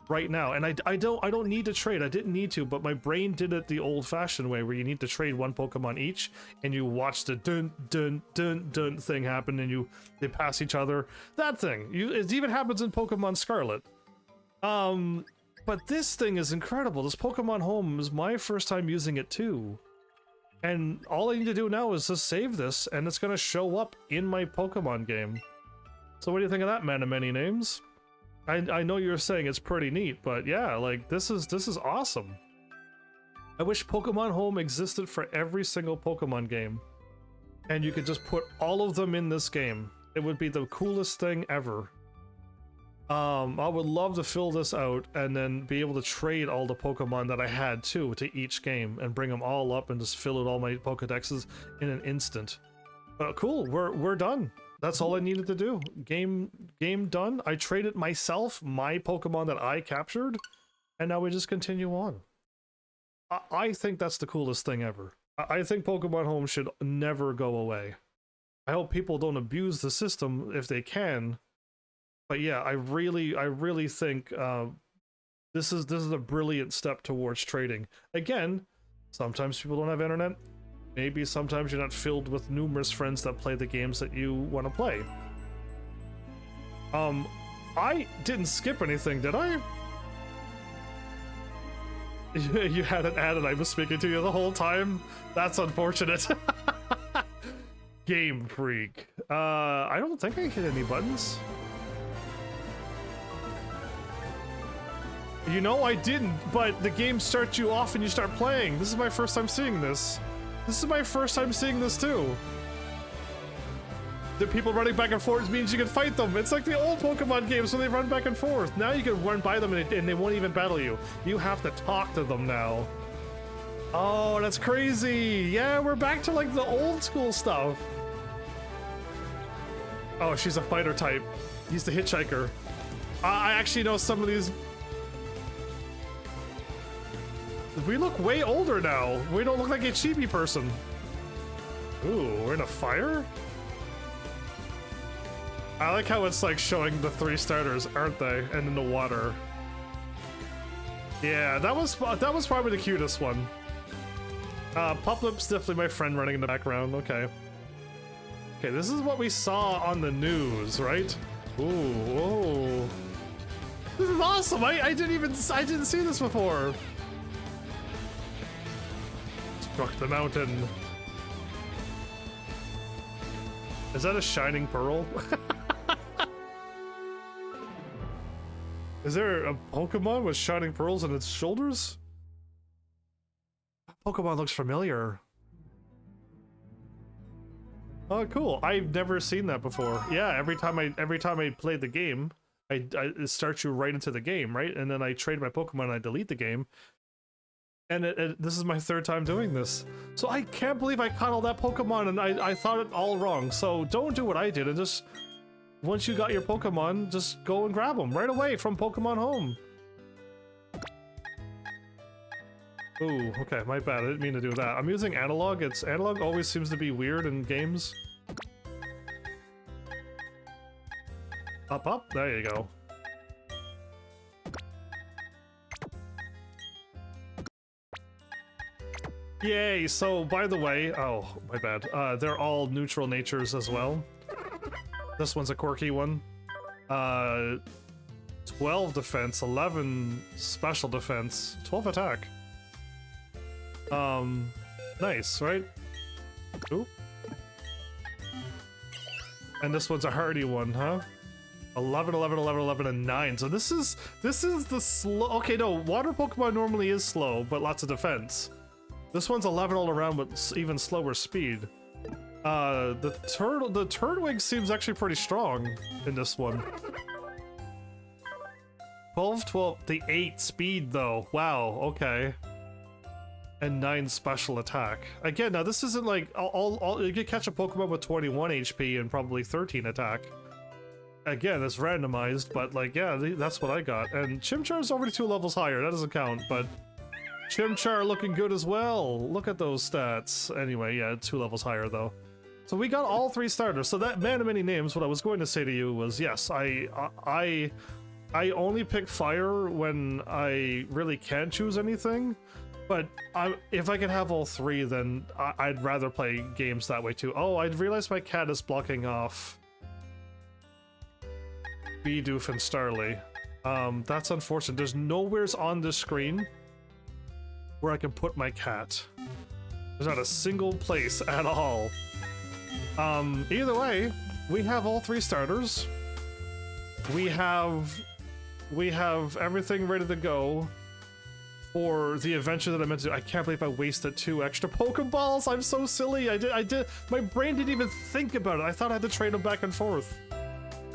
[SPEAKER 1] right now. And I don't need to trade. I didn't need to, but my brain did it the old-fashioned way, where you need to trade 1 Pokemon each, and you watch the dun dun dun dun thing happen, and they pass each other. That thing. It even happens in Pokemon Scarlet. But this thing is incredible. This Pokemon Home is my first time using it too. And all I need to do now is just save this, and it's gonna show up in my Pokemon game. So what do you think of that, man of many names? I know you're saying it's pretty neat, but yeah, like, this is awesome. I wish Pokemon Home existed for every single Pokemon game. And you could just put all of them in this game. It would be the coolest thing ever. I would love to fill this out and then be able to trade all the Pokemon that I had too to each game and bring them all up and just fill out all my Pokedexes in an instant. Cool, we're done. That's all I needed to do. Game done. I traded myself my Pokemon that I captured, and now we just continue on. I think that's the coolest thing ever. I think Pokemon Home should never go away. I hope people don't abuse the system if they can. But yeah, I really think this is a brilliant step towards trading. Again, sometimes people don't have internet. Maybe sometimes you're not filled with numerous friends that play the games that you want to play. I didn't skip anything, did I? You had an ad and I was speaking to you the whole time? That's unfortunate. Game Freak. I don't think I hit any buttons. You know, I didn't, but the game starts you off and you start playing. This is my first time seeing this. This is my first time seeing this too. The people running back and forth means you can fight them. It's like the old Pokemon games when they run back and forth. Now you can run by them and they won't even battle you. You have to talk to them now. Oh, that's crazy. Yeah, we're back to like the old school stuff. Oh, she's a fighter type. He's the hitchhiker. I actually know some of these. We look way older now. We don't look like a chibi person. Ooh, we're in a fire? I like how it's like showing the 3 starters, aren't they? And in the water. Yeah, that was probably the cutest one. Puplip's definitely my friend running in the background. Okay. Okay, this is what we saw on the news, right? Ooh, whoa. This is awesome. I didn't see this before. Struck the mountain. Is that a shining pearl? Is there a Pokemon with shining pearls on its shoulders? Pokemon looks familiar. Oh, cool. I've never seen that before. Yeah, every time I play the game, it starts you right into the game, right? And then I trade my Pokemon and I delete the game. And this is my third time doing this. So I can't believe I caught all that Pokemon and I thought it all wrong. So don't do what I did and just, once you got your Pokemon, just go and grab them right away from Pokemon Home. Ooh, okay, my bad. I didn't mean to do that. I'm using analog. Analog always seems to be weird in games. Up, up. There you go. Yay! So, by the way, oh, my bad. They're all neutral natures as well. This one's a quirky one. 12 defense, 11 special defense, 12 attack. Nice, right? Ooh. And this one's a hardy one, huh? 11, 11, 11, 11, and 9. So this is the slow... Okay, no, water Pokemon normally is slow, but lots of defense. This one's 11 all around with even slower speed. The Turtwig seems actually pretty strong in this one. 12, 12, the 8 speed though. Wow, okay. And 9 special attack. Again, now this isn't like you could catch a Pokemon with 21 HP and probably 13 attack. Again, it's randomized, but like, yeah, that's what I got. And Chimchar's already 2 levels higher. That doesn't count, but Chimchar looking good as well. Look at those stats. Anyway, yeah, 2 levels higher though. So we got all 3 starters. So that man of many names, what I was going to say to you was, yes, I only pick fire when I really can't choose anything. But if I could have all 3, then I'd rather play games that way too. Oh, I realized my cat is blocking off Bidoof and Starly. That's unfortunate. There's nowheres on this screen where I can put my cat. There's not a single place at all. Either way, we have all 3 starters. We have everything ready to go for the adventure that I meant to do. I can't believe I wasted 2 extra Pokeballs. I'm so silly. I did. My brain didn't even think about it. I thought I had to trade them back and forth.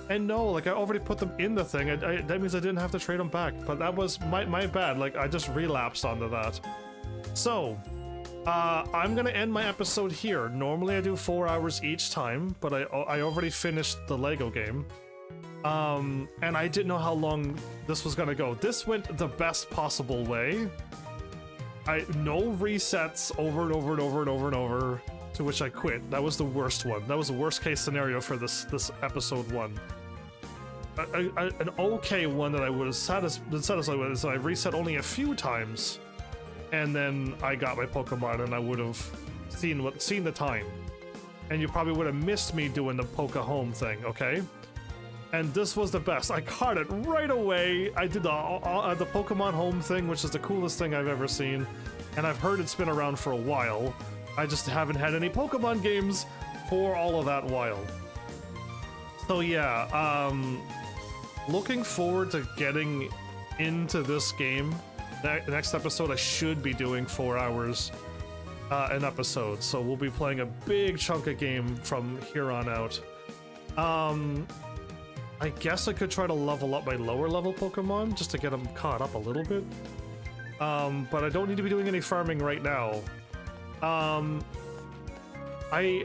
[SPEAKER 1] And no, like I already put them in the thing. That means I didn't have to trade them back. But that was my bad. Like I just relapsed onto that. So, I'm gonna end my episode here. Normally I do 4 hours each time, but I already finished the Lego game. And I didn't know how long this was gonna go. This went the best possible way. No resets over and over and over and over and over, to which I quit. That was the worst one. That was the worst case scenario for this episode 1. An okay one that I would have been satisfied with is I reset only a few times, and then I got my Pokemon, and I would have seen the time, and you probably would have missed me doing the Poke Home thing, okay? And this was the best. I caught it right away. I did the Pokemon Home thing, which is the coolest thing I've ever seen, and I've heard it's been around for a while. I just haven't had any Pokemon games for all of that while. So yeah, looking forward to getting into this game. Next episode I should be doing 4 hours an episode, so we'll be playing a big chunk of game from here on out. I guess I could try to level up my lower level Pokemon just to get them caught up a little bit. But I don't need to be doing any farming right now. I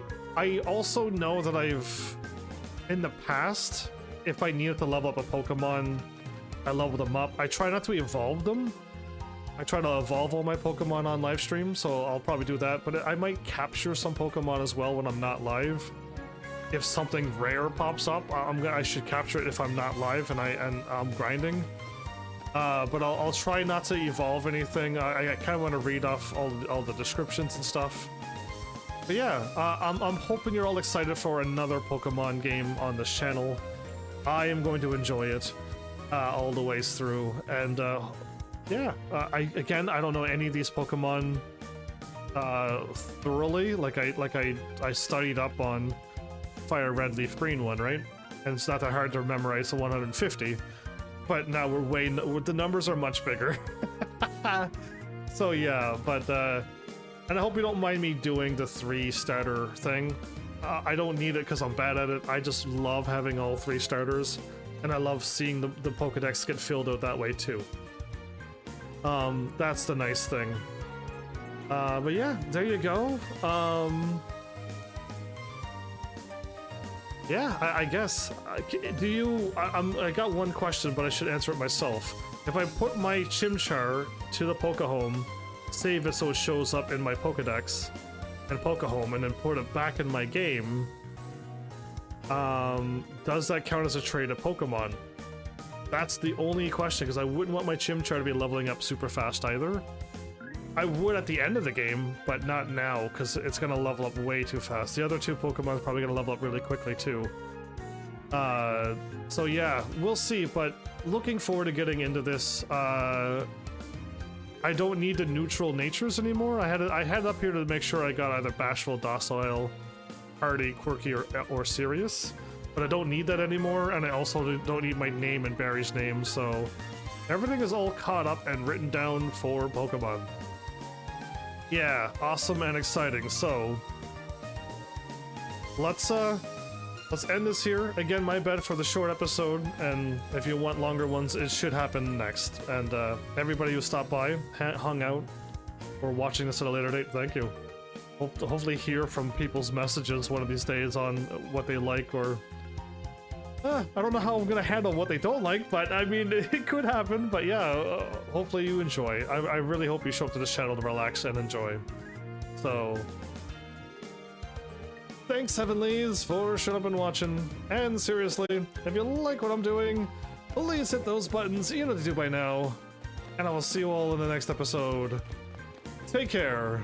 [SPEAKER 1] also know that I've, in the past, if I needed to level up a Pokemon, I leveled them up. I try not to evolve them. I try to evolve all my Pokemon on live stream, so I'll probably do that, but I might capture some Pokemon as well when I'm not live. If something rare pops up, I should capture it if I'm not live and I'm grinding. But I'll try not to evolve anything. I kind of want to read off all the descriptions and stuff. But yeah, I'm hoping you're all excited for another Pokemon game on this channel. I am going to enjoy it all the ways through, and yeah, I don't know any of these Pokemon thoroughly. Like I studied up on fire red, leaf green one, right? And it's not that hard to memorize the 150. But now the numbers are much bigger. So yeah, but and I hope you don't mind me doing the 3 starter thing. I don't need it because I'm bad at it. I just love having all 3 starters, and I love seeing the Pokedex get filled out that way too. That's the nice thing. But yeah, there you go. Yeah, I guess. Do you? I got one question, but I should answer it myself. If I put my Chimchar to the Pokehome, save it so it shows up in my Pokedex and Pokehome, and then put it back in my game, does that count as a trade of Pokemon? That's the only question, because I wouldn't want my Chimchar to be leveling up super fast either. I would at the end of the game, but not now, because it's going to level up way too fast. The other 2 Pokemon are probably going to level up really quickly too. So yeah, we'll see, but looking forward to getting into this. I don't need the neutral natures anymore. I had it up here to make sure I got either bashful, docile, hardy, quirky, or serious, but I don't need that anymore, and I also don't need my name and Barry's name, so everything is all caught up and written down for Pokemon. Yeah, awesome and exciting. So let's end this here. Again, my bad for the short episode, and if you want longer ones, it should happen next. And everybody who stopped by, hung out, or watching this at a later date, thank you. Hope to hopefully hear from people's messages one of these days on what they like, or I don't know how I'm gonna handle what they don't like, but I mean, it could happen. But yeah, hopefully you enjoy. I really hope you show up to this channel to relax and enjoy. So thanks, Heavenlies, for showing up and watching. And seriously, if you like what I'm doing, please hit those buttons. You know what to do by now. And I will see you all in the next episode. Take care.